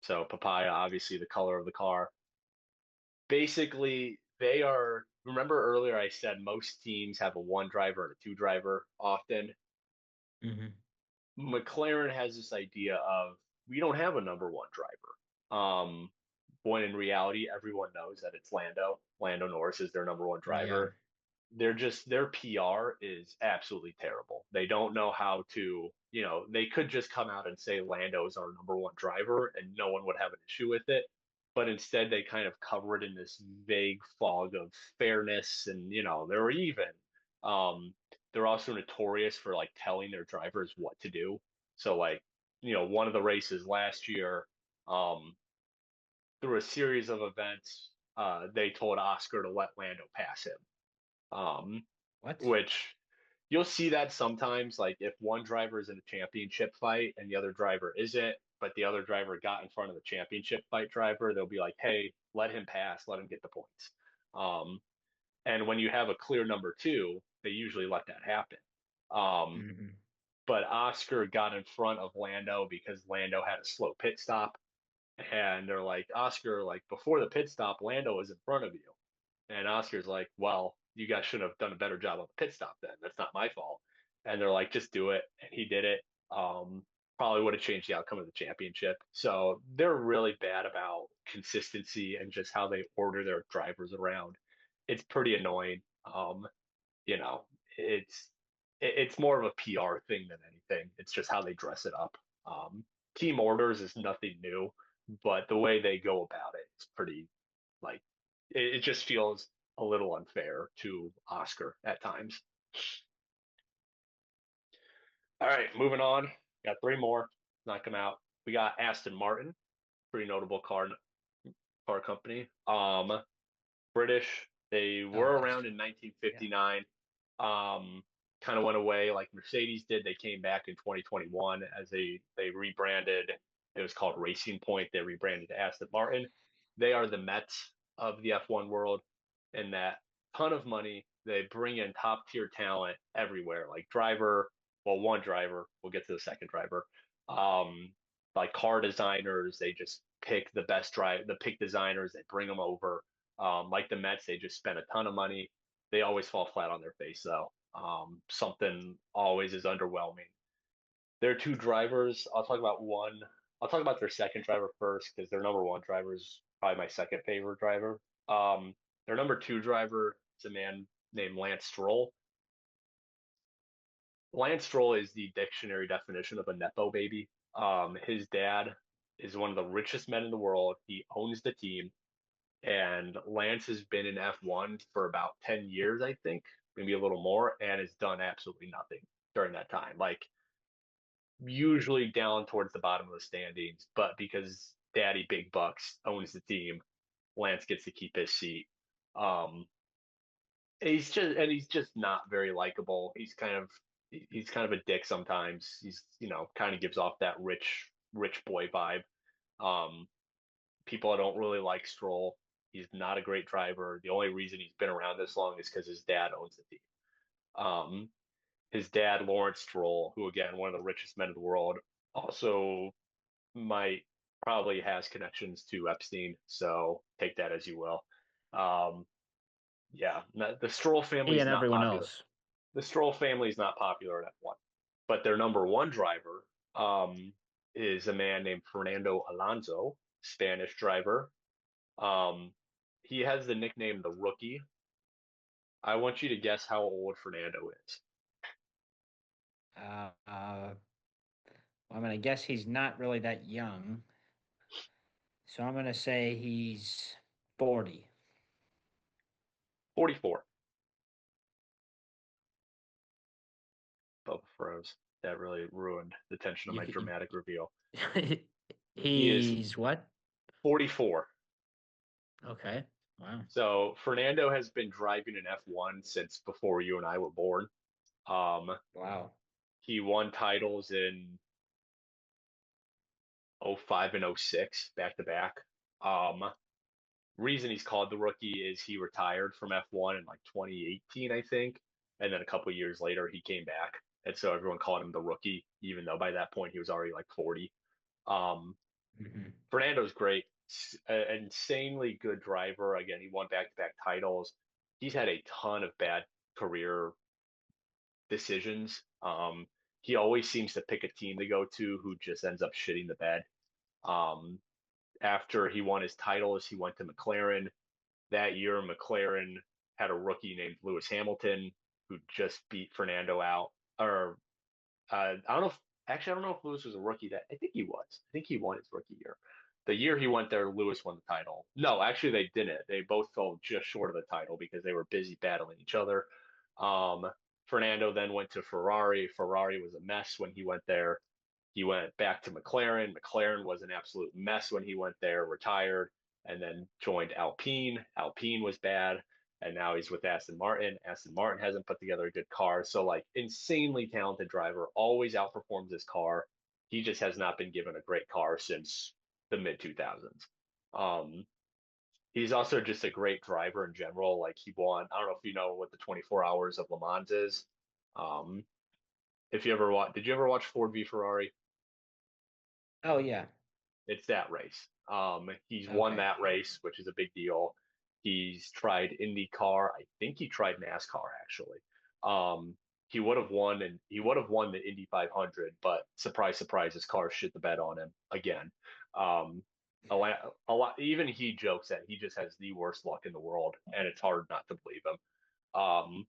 So papaya, obviously the color of the car. Basically, they are, remember earlier I said most teams have a one driver and a two driver often. Hmm. McLaren has this idea of we don't have a number one driver. Um, when in reality, everyone knows that it's Lando. Lando Norris is their number one Yeah. driver. They're just their PR is absolutely terrible. They don't know how to, they could just come out and say Lando is our number one driver and no one would have an issue with it. But instead, they kind of cover it in this vague fog of fairness and, they're even. Um, they're also notorious for like telling their drivers what to do. So, like, one of the races last year, um, through a series of events, they told Oscar to let Lando pass him. Um, What? which you'll see that sometimes, like if one driver is in a championship fight and the other driver isn't, but the other driver got in front of the championship fight driver, they'll be like, "Hey, let him pass, let him get the points." Um, and when you have a clear number two, they usually let that happen. Um, Hmm. but Oscar got in front of Lando because Lando had a slow pit stop, and they're like, Oscar, like before the pit stop, Lando was in front of you. And Oscar's like, well, you guys should have done a better job on the pit stop then. That's not my fault. And they're like, just do it. And he did it. Probably would have changed the outcome of the championship. So they're really bad about consistency and just how they order their drivers around. It's pretty annoying. You know, it's it's more of a PR thing than anything. It's just how they dress it up. Um, team orders is nothing new, but the way they go about it is pretty like it just feels a little unfair to Oscar at times. All right, moving on. Got three more. Knock them out. We got Aston Martin, pretty notable car company. British. They Oh, were around Aston. in Yeah. 1959. Um, kind of went away like Mercedes did. They came back in 2021 as they rebranded. It was called Racing Point. They rebranded to Aston Martin. They are the Mets of the F1 world in that ton of money. They bring in top tier talent everywhere, like driver, well, one driver. We'll get to the second driver. Um, like car designers, they just pick the best the pick designers. They bring them over. Like the Mets, they just spend a ton of money. They always fall flat on their face, though. Something always is underwhelming. Their two drivers, I'll talk about one. I'll talk about their second driver first because their number one driver is probably my second favorite driver. Their number two driver is a man named Lance Stroll. Lance Stroll is the dictionary definition of a Nepo baby. His dad is one of the richest men in the world. He owns the team. And Lance has been in F1 for about 10 years, I think, maybe a little more, and has done absolutely nothing during that time. Like, usually down towards the bottom of the standings, but because Daddy Big Bucks owns the team, Lance gets to keep his seat. Um, he's just not very likable. He's kind of a dick sometimes. He's kind of gives off that rich boy vibe. Um, people don't really like Stroll. He's not a great driver. The only reason he's been around this long is because his dad owns the team. Um, His dad, Lawrence Stroll, who again, one of the richest men in the world, also might probably has connections to Epstein. So take that as you will. Um, yeah, the Stroll family He is and not everyone popular. else. The Stroll family is not popular in F1, but their number one driver is a man named Fernando Alonso, Spanish driver. Um, he has the nickname the Rookie. I want you to guess how old Fernando is. Uh, uh, I'm gonna guess he's not really that young, so I'm gonna say he's 40. 44. Bubba froze. That really ruined the tension of You my could. dramatic reveal. He is He's what? 44. Okay. Wow. So Fernando has been driving in F1 since before you and I were born. Um, Wow. he won titles in '05 and '06 back to back. Reason he's called the rookie is he retired from F1 in like 2018, I think. And then a couple of years later, he came back. And so everyone called him the rookie, even though by that point he was already like 40. Um, Hmm. Fernando's great, insanely good driver. Again, he won back-to-back titles. He's had a ton of bad career decisions. He always seems to pick a team to go to who just ends up shitting the bed. Um, After he won his titles, he went to McLaren. That year, McLaren had a rookie named Lewis Hamilton who just beat Fernando out, or I don't know if actually I don't know if Lewis was a rookie that I think he was. I think he won his rookie year. The year he went there, Lewis won the title. No, actually they didn't. They both fell just short of the title because they were busy battling each other. Um, Fernando then went to Ferrari. Ferrari was a mess when he went there. He went back to McLaren. McLaren was an absolute mess when he went there, retired, and then joined Alpine. Alpine was bad, and now he's with Aston Martin. Aston Martin hasn't put together a good car. So, like, insanely talented driver, always outperforms his car. He just has not been given a great car since the mid 2000s. Um, he's also just a great driver in general. Like, he won, I don't know if you know what the 24 hours of Le Mans is. Um, if you ever watch, did you ever watch Ford v Ferrari? Oh yeah. It's that race. He's won Okay. that race, which is a big deal. He's tried IndyCar. I think he tried NASCAR actually. Um, he would have won the Indy 500, but surprise, surprise, his car shit the bed on him again. Um, a lot. Even he jokes that he just has the worst luck in the world, and it's hard not to believe him. Um,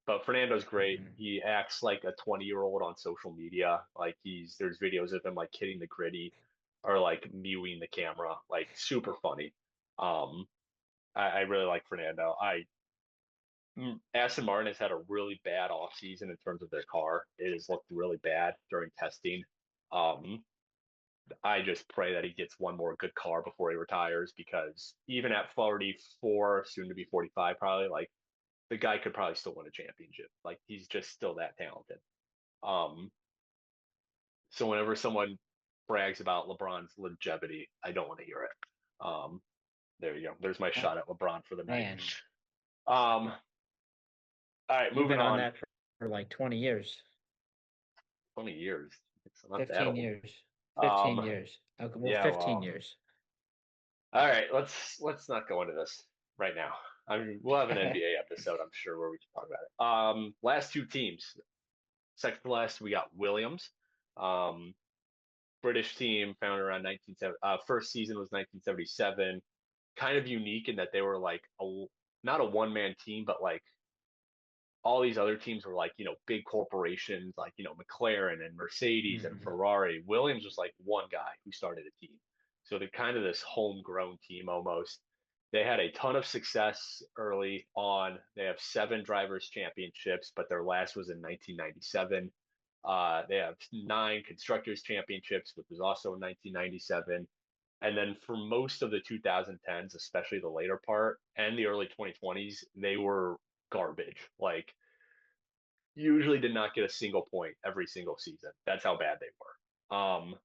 but Fernando's great. Hmm. He acts like a 20-year-old on social media. Like there's videos of him like hitting the gritty or like mewing the camera, like super funny. Um, I really like Fernando. Aston Martin has had a really bad off season in terms of their car. It has looked really bad during testing. Um, I just pray that he gets one more good car before he retires because even at 44, soon to be 45, probably like the guy could probably still win a championship. Like he's just still that talented. Um, so whenever someone brags about LeBron's longevity, I don't want to hear it. Um, there you go. There's my Oh, shot at LeBron for the night. man, All right, you've moving been on on. that for like 20 years, 20 years. It's not that 15 old. years, 15 Um, years. Okay, well, yeah, 15 well, years. all right. Let's not go into this right now. I mean, we'll have an NBA episode, I'm sure, where we can talk about it. Last two teams. Second to last, we got Williams. Um, British team founded around 1970. First season was 1977. Kind of unique in that they were like not a one man team, but like all these other teams were like, big corporations like, McLaren and Mercedes and Hmm. Ferrari. Williams was like one guy who started a team. So they're kind of this homegrown team almost. They had a ton of success early on. They have seven drivers' championships, but their last was in 1997. They have nine constructors' championships, which was also in 1997. And then for most of the 2010s, especially the later part and the early 2020s, they were garbage. Like usually did not get a single point every single season. That's how bad they were.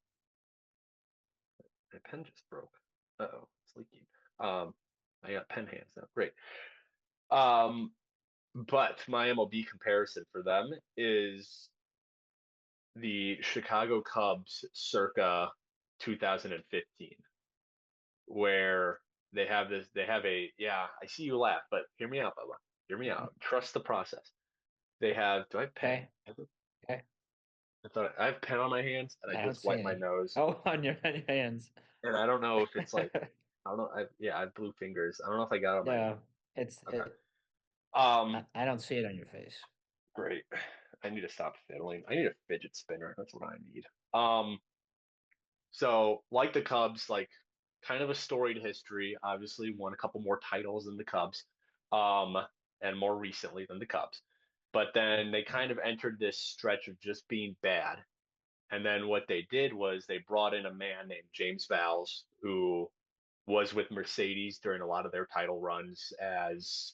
My pen just broke. Uh-oh, it's leaking. I got pen hands now. Great. Um, But my MLB comparison for them is the Chicago Cubs circa 2015, where they have a, yeah, I see you laugh, but hear me out, Bubba. Hear me out. Trust the process. They have, do I have pen? Okay. Okay. I thought I have pen on my hands and I I don't just see wiped my any. nose. Oh, on your hands. And I don't know if it's like, I don't know. Yeah, I have blue fingers. I don't know if I got it on my, No, okay. Um, I don't see it on your face. Great. I need to stop fiddling. I need a fidget spinner. That's what I need. Um, so like the Cubs, like kind of a storied history. Obviously, won a couple more titles than the Cubs, um, and more recently than the Cubs. But then they kind of entered this stretch of just being bad. And then what they did was they brought in a man named James Vowles, who was with Mercedes during a lot of their title runs as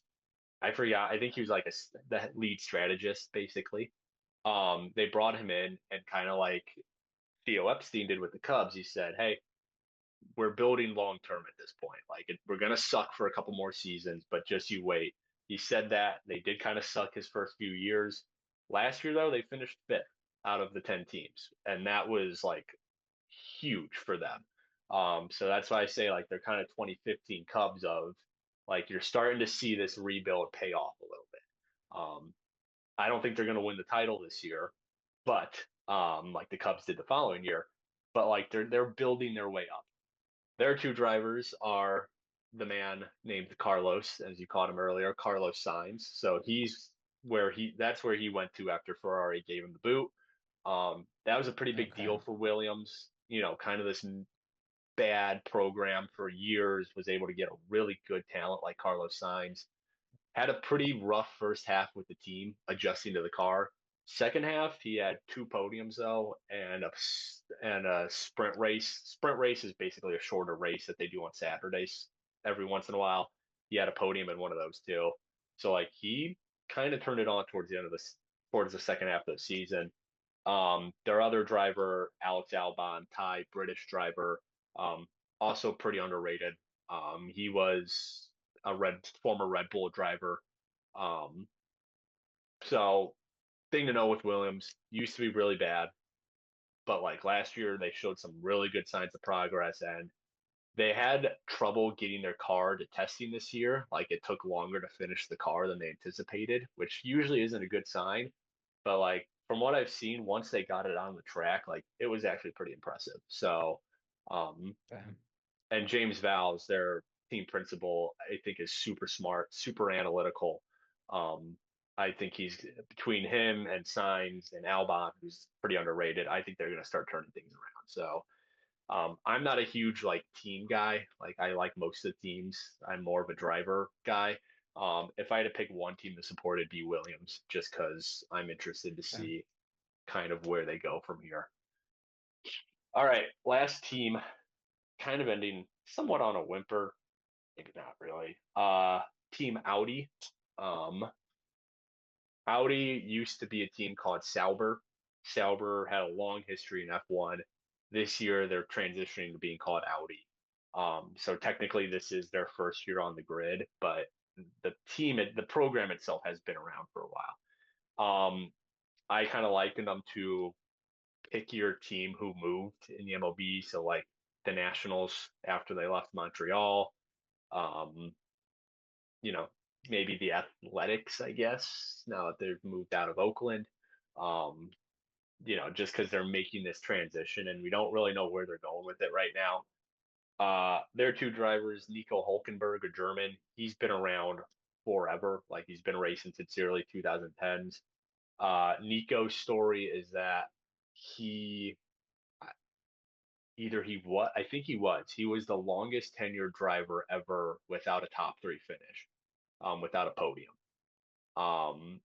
I forgot. I think he was like the lead strategist, basically. They brought him in and kind of like Theo Epstein did with the Cubs. He said, "Hey, we're building long term at this point. We're gonna suck for a couple more seasons, but just you wait." He said that they did kind of suck his first few years. Last year, though, they finished fifth out of the 10 teams, and that was like huge for them. So that's why I say like they're kind of 2015 Cubs of like you're starting to see this rebuild pay off a little bit. Um, I don't think they're going to win the title this year, but like the Cubs did the following year. But like they're building their way up. Their two drivers are the man named Carlos, as you called him earlier, Carlos Sainz. So he's where he that's where he went to after Ferrari gave him the boot. That was a pretty big Okay. deal for Williams. You know, kind of this bad program for years was able to get a really good talent like Carlos Sainz. Had a pretty rough first half with the team adjusting to the car. Second half, he had two podiums though, and a sprint race. Sprint race is basically a shorter race that they do on Saturdays every once in a while. He had a podium in one of those too. So like he kind of turned it on towards the end of this towards the second half of the season. Their other driver, Alex Albon, Thai British driver, also pretty underrated. He was a former Red Bull driver. Um, so thing to know with Williams, used to be really bad, but like last year they showed some really good signs of progress and they had trouble getting their car to testing this year. Like it took longer to finish the car than they anticipated, which usually isn't a good sign. But like from what I've seen, once they got it on the track, like it was actually pretty impressive. So, um, Okay. and James Valls, their team principal, I think is super smart, super analytical. Um, I think he's between him and Signs and Albon, who's pretty underrated. I think they're going to start turning things around. So I'm not a huge like team guy. Like I like most of the teams. I'm more of a driver guy. If I had to pick one team to support, it'd be Williams, just because I'm interested to Okay. see kind of where they go from here. All right, last team, kind of ending somewhat on a whimper, maybe not really. Team Audi. Um, Audi used to be a team called Sauber. Sauber had a long history in F1. This year, they're transitioning to being called Audi. So technically, this is their first year on the grid, but the program itself has been around for a while. Um, I kind of likened them to pick your team who moved in the MLB. So like the Nationals after they left Montreal, um, you know, maybe the Athletics, I guess, now that they've moved out of Oakland. Um, just because they're making this transition and we don't really know where they're going with it right now. Their two drivers, Nico Hulkenberg, a German, he's been around forever. Like he's been racing since the early 2010s. Nico's story is that he either he was, I think he was the longest tenured driver ever without a top three finish, without a podium. Um,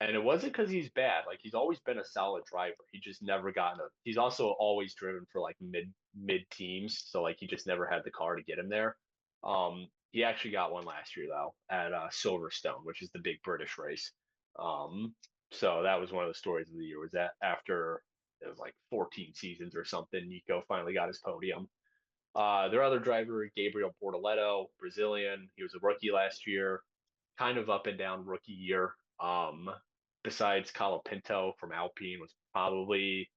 and it wasn't because he's bad. Like he's always been a solid driver. He just never gotten a. He's also always driven for like mid teams. So like he just never had the car to get him there. He actually got one last year though at Silverstone, which is the big British race. Um, so that was one of the stories of the year. Was that after it was like 14 seasons or something, Nico finally got his podium. Their other driver, Gabriel Bortoleto, Brazilian. He was a rookie last year. kind of up and down rookie year. Besides Colapinto from Alpine was probably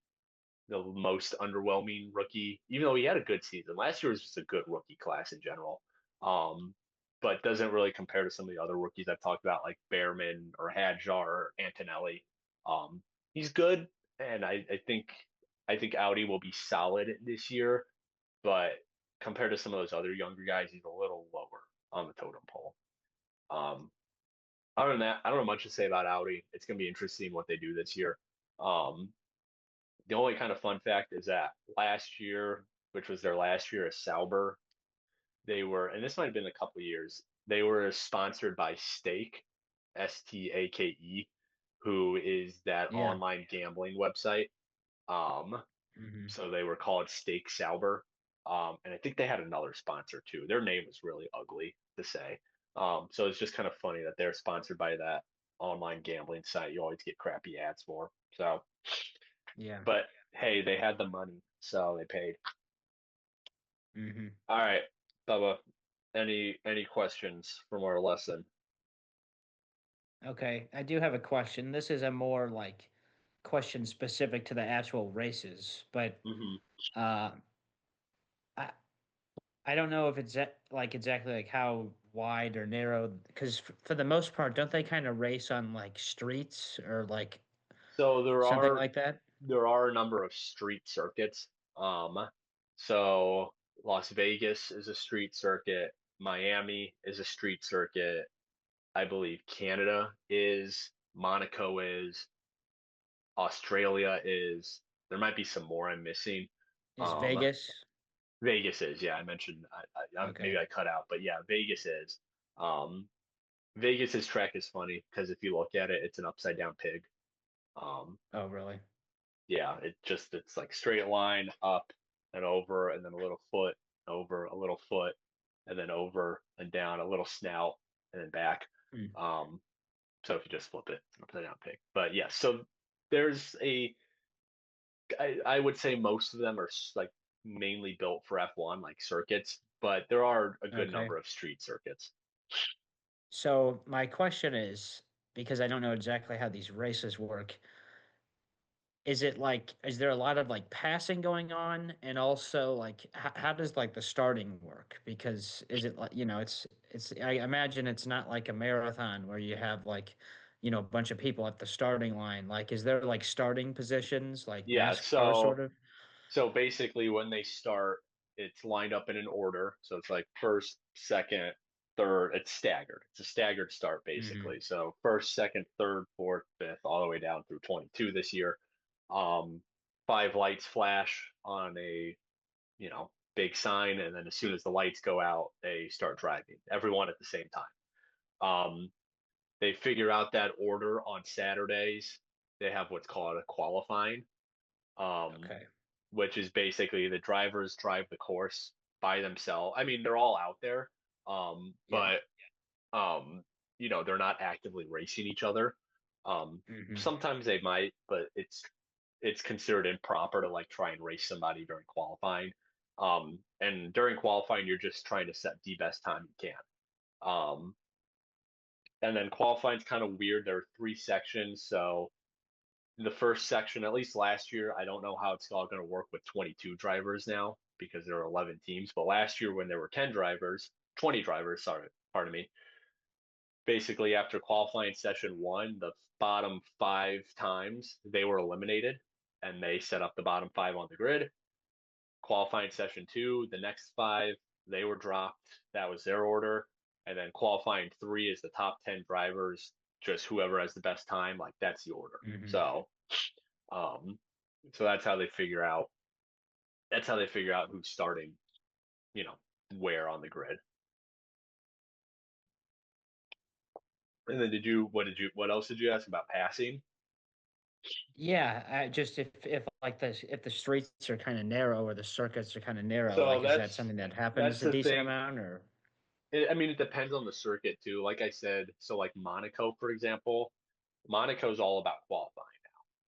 the most underwhelming rookie, even though he had a good season. Last year was just a good rookie class in general. Um, but doesn't really compare to some of the other rookies I've talked about, like Behrman or Hadjar or Antonelli. Um, he's good, and I think Audi will be solid this year, but compared to some of those other younger guys, he's a little lower on the totem pole. Um, Other than that, I don't know much to say about Audi. It's going to be interesting what they do this year. Um, the only kind of fun fact is that last year, which was their last year as Sauber, they were, and this might have been a couple of years, they were sponsored by Stake, Stake, who is that Yeah. online gambling website. Um, Hmm. so they were called Stake Sauber. And I think they had another sponsor too. Their name was really ugly to say. So it's just kind of funny that they're sponsored by that online gambling site you always get crappy ads for. So, Yeah. but hey, they had the money, so they paid. Hmm. All right, Bubba, any questions from our lesson? Okay. I do have a question. This is a more like question specific to the actual races, but Hmm. uh, I I don't know if it's like exactly like how wide or narrow because for the most part, don't they kind of race on like streets or like So something like that? there are a number of street circuits. So Las Vegas is a street circuit, Miami is a street circuit, I believe Canada is, Monaco is, Australia is. There might be some more I'm missing. Is Um, Vegas? Vegas is, yeah, I mentioned maybe Okay. I cut out, but yeah, Vegas is. Um, Vegas's track is funny because if you look at it, it's an upside down pig. Um, Oh, really? yeah, it's like straight line up and over and then a little foot, over a little foot, and then over and down, a little snout, and then back. Hmm. Um, so if you just flip it, it's an upside down pig. But yeah, so there's I would say most of them are like mainly built for F1, like circuits, but there are a good Okay. number of street circuits. So my question is, because I don't know exactly how these races work, is it like, is there a lot of like passing going on? And also like, how does like the starting work? Because is it like, I imagine it's not like a marathon where you have like, a bunch of people at the starting line. Like, is there like starting positions like Yeah, NASCAR sort of? so basically, when they start, it's lined up in an order. So it's like first, second, third. It's staggered. It's a staggered start, Hmm. basically. So first, second, third, fourth, fifth, all the way down through 22 this year. Um, Five lights flash on a, big sign, and then as soon as the lights go out, they start driving. Everyone at the same time. Um, they figure out that order on Saturdays. They have what's called a qualifying. Um, Okay. which is basically the drivers drive the course by themselves. I mean, they're all out there, Yeah. but they're not actively racing each other. Hmm. Sometimes they might, but it's considered improper to like try and race somebody during qualifying. And during qualifying, you're just trying to set the best time you can. Um, and then qualifying is kind of weird. There are three sections, so in the first section, at least last year, I don't know how it's all going to work with 22 drivers now because there are 11 teams. But last year, when there were 10 drivers, 20 drivers, sorry, pardon me, basically after qualifying session one, the bottom five times they were eliminated and they set up the bottom five on the grid. Qualifying session two, the next five, they were dropped. That was their order. And then qualifying three is the top 10 drivers, just whoever has the best time, like that's the order. Hmm. Um, so that's how they figure out who's starting, you know, where on the grid. And then what else did you ask about passing? Yeah, just if like the streets are kind of narrow or the circuits are kind of narrow, So like is that something that that's happens a the decent thing. amount or I mean, it depends on the circuit too. Like I said, so like Monaco, for example, Monaco's all about qualifying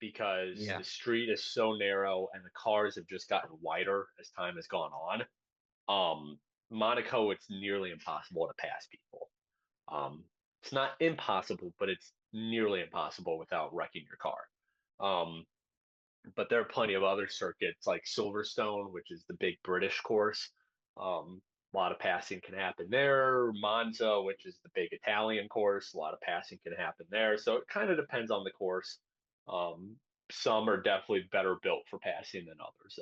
because yeah. the street is so narrow and the cars have just gotten wider as time has gone on. Um, Monaco, it's nearly impossible to pass people. Um, It's not impossible, but it's nearly impossible without wrecking your car. Um, but there are plenty of other circuits like Silverstone, which is the big British course. A lot of passing can happen there. Monza, which is the big Italian course, a lot of passing can happen there. So it kind of depends on the course. Um, some are definitely better built for passing than others,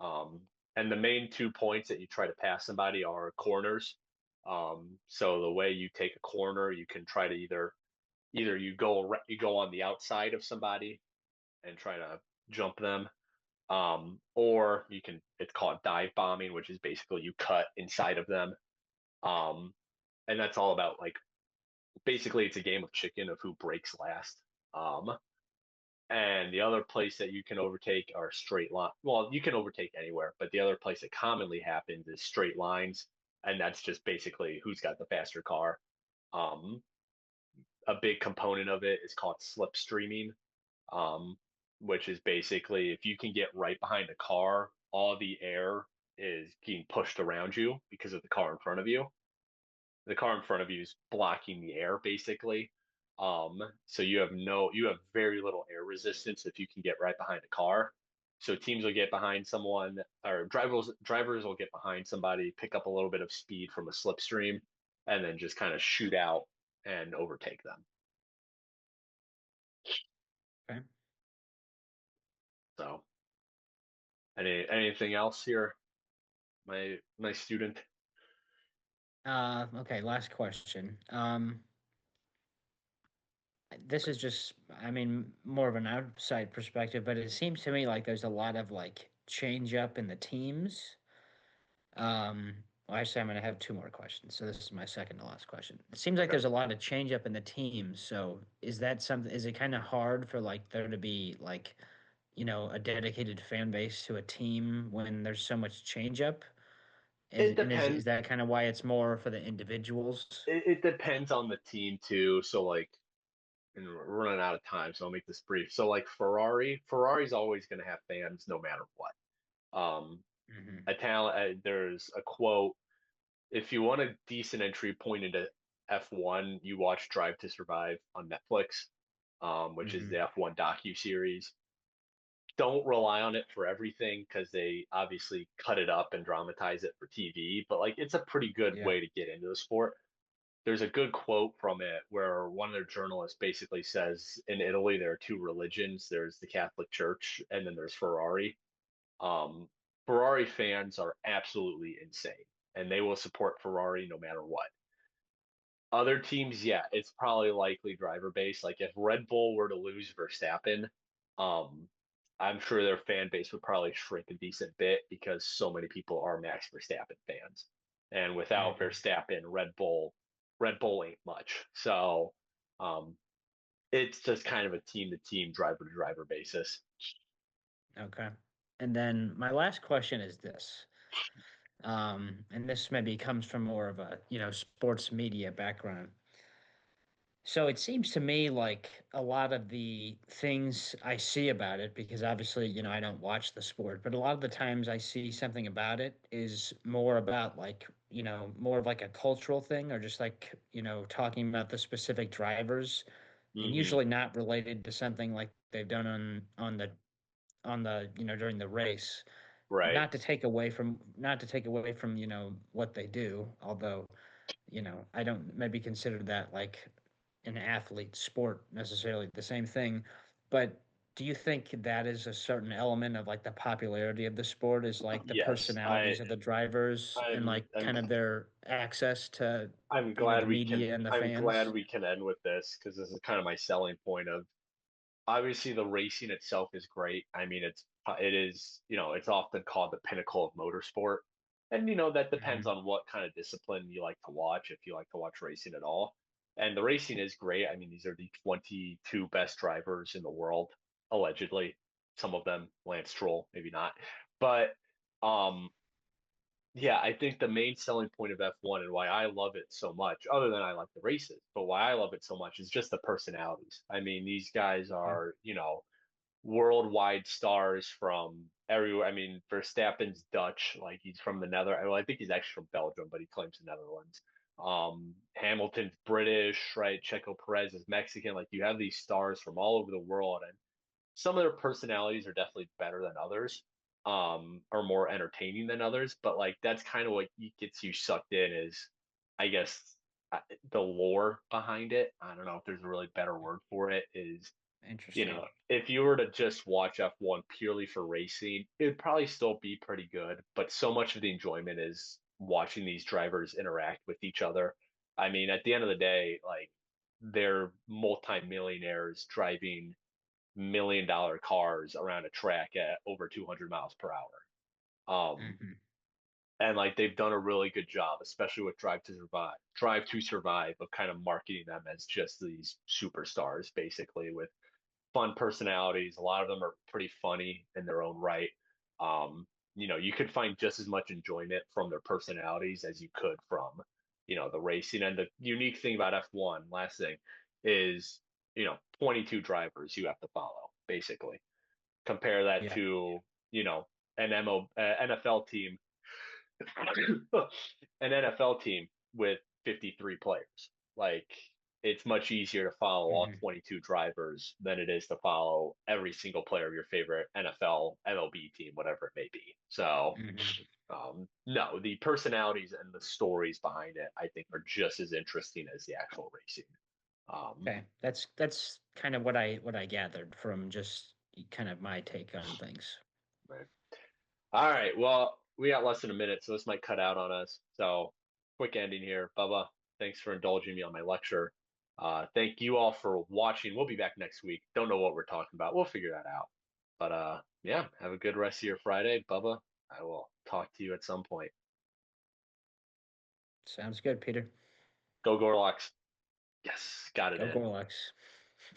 though. And the main 2 points that you try to pass somebody are corners. So the way you take a corner, you can try to either you go on the outside of somebody and try to jump them, or you can it's called dive bombing, which is basically you cut inside of them. Um, and that's all about like basically it's a game of chicken of who breaks last. And the other place that you can overtake are straight line. Well, you can overtake anywhere, but the other place that commonly happens is straight lines, and that's just basically who's got the faster car. Um, a big component of it is called slipstreaming, um, which is basically if you can get right behind a car, all the air is being pushed around you because of the car in front of you. The car in front of you is blocking the air basically. So you have very little air resistance if you can get right behind a car. So teams will get behind someone, or drivers will get behind somebody, pick up a little bit of speed from a slipstream, and then just kind of shoot out and overtake them. Okay. So anything else here, my student? Okay, last question. This is just, I mean, more of an outside perspective, but it seems to me like there's a lot of like change up in the teams. Well, actually, I'm going to have two more questions. So this is my second to last question. It seems like Okay. there's a lot of change up in the teams. So is that something, is it kind of hard for like there to be like, a dedicated fan base to a team when there's so much change up? It And is depends. that kind of why it's more for the individuals? It depends on the team too. So like, and we're running out of time, so I'll make this brief. So like Ferrari's always going to have fans no matter what. Um, Hmm. there's a quote: "If you want a decent entry point into F1, you watch Drive to Survive on Netflix, which is the Hmm. F1 docu series. Don't rely on it for everything because they obviously cut it up and dramatize it for TV, but like it's a pretty good Yeah. way to get into the sport." There's a good quote from it where one of their journalists basically says in Italy there are two religions. There's the Catholic Church and then there's Ferrari. Um, Ferrari fans are absolutely insane and they will support Ferrari no matter what. Other teams, yeah, it's probably likely driver base. Like if Red Bull were to lose Verstappen, um, I'm sure their fan base would probably shrink a decent bit because so many people are Max Verstappen fans. And without Hmm. Verstappen, Red Bull ain't much. So um, it's just kind of a team to team, driver to driver basis. Okay. And then my last question is this. And this maybe comes from more of a, sports media background. So it seems to me like a lot of the things I see about it, because obviously, I don't watch the sport, but a lot of the times I see something about it is more about like, more of like a cultural thing or just like, talking about the specific drivers and Hmm. usually not related to something like they've done on the, during the race. Right. Not to take away from, what they do, although I don't maybe consider that like an athlete sport necessarily the same thing. But do you think that is a certain element of like the popularity of the sport is like the Yes. personalities of the drivers and I'm like I'm kind of their access to, I'm the glad media and the I'm glad fans? we can end with this because this is kind of my selling point of obviously the racing itself is great. I mean, it is, it's often called the pinnacle of motorsport. And that depends Hmm. on what kind of discipline you like to watch, if you like to watch racing at all. And the racing is great. I mean, these are the 22 best drivers in the world, allegedly. Some of them, Lance Stroll, maybe not. But um yeah, I think the main selling point of F1 and why I love it so much, other than I like the races, but why I love it so much is just the personalities. I mean, these guys Yeah. are, worldwide stars from everywhere. I mean, Verstappen's Dutch, like he's from the Nether. Well, I think he's actually from Belgium, but he claims the Netherlands. Hamilton's British, right? Checo Perez is Mexican. Like you have these stars from all over the world, and some of their personalities are definitely better than others, or more entertaining than others. But like that's kind of what gets you sucked in is, I guess, the lore behind it. I don't know if there's a really better word for it. Is Interesting. if you were to just watch F1 purely for racing, it'd probably still be pretty good. But so much of the enjoyment is watching these drivers interact with each other. I mean, at the end of the day, like they're multimillionaires driving $1 million cars around a track at over 200 miles per hour. Um, Hmm. and like they've done a really good job, especially with Drive to Survive of kind of marketing them as just these superstars, basically with fun personalities. A lot of them are pretty funny in their own right. You could find just as much enjoyment from their personalities as you could from, the racing. And the unique thing about F1, last thing, is, 22 drivers you have to follow, basically. Compare that Yeah. to, NFL team, an NFL team with 53 players. Like it's much easier to follow all Hmm. 22 drivers than it is to follow every single player of your favorite NFL, MLB team, whatever it may be. So, Hmm. no, the personalities and the stories behind it, I think, are just as interesting as the actual racing. Um, Okay. That's kind of what I gathered from just kind of my take on things. right. All right. Well, we got less than a minute, so this might cut out on us. So, quick ending here. Bubba, thanks for indulging me on my lecture. Thank you all for watching. We'll be back next week. Don't know what we're talking about. We'll figure that out. But yeah, have a good rest of your Friday, Bubba. I will talk to you at some point. Sounds good, Peter. Go Gorloks. Yes, got it Go in. Gorlux.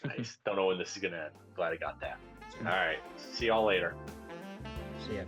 Nice. Don't know when this is gonna end. Glad I got that. All right. See y'all later. See ya.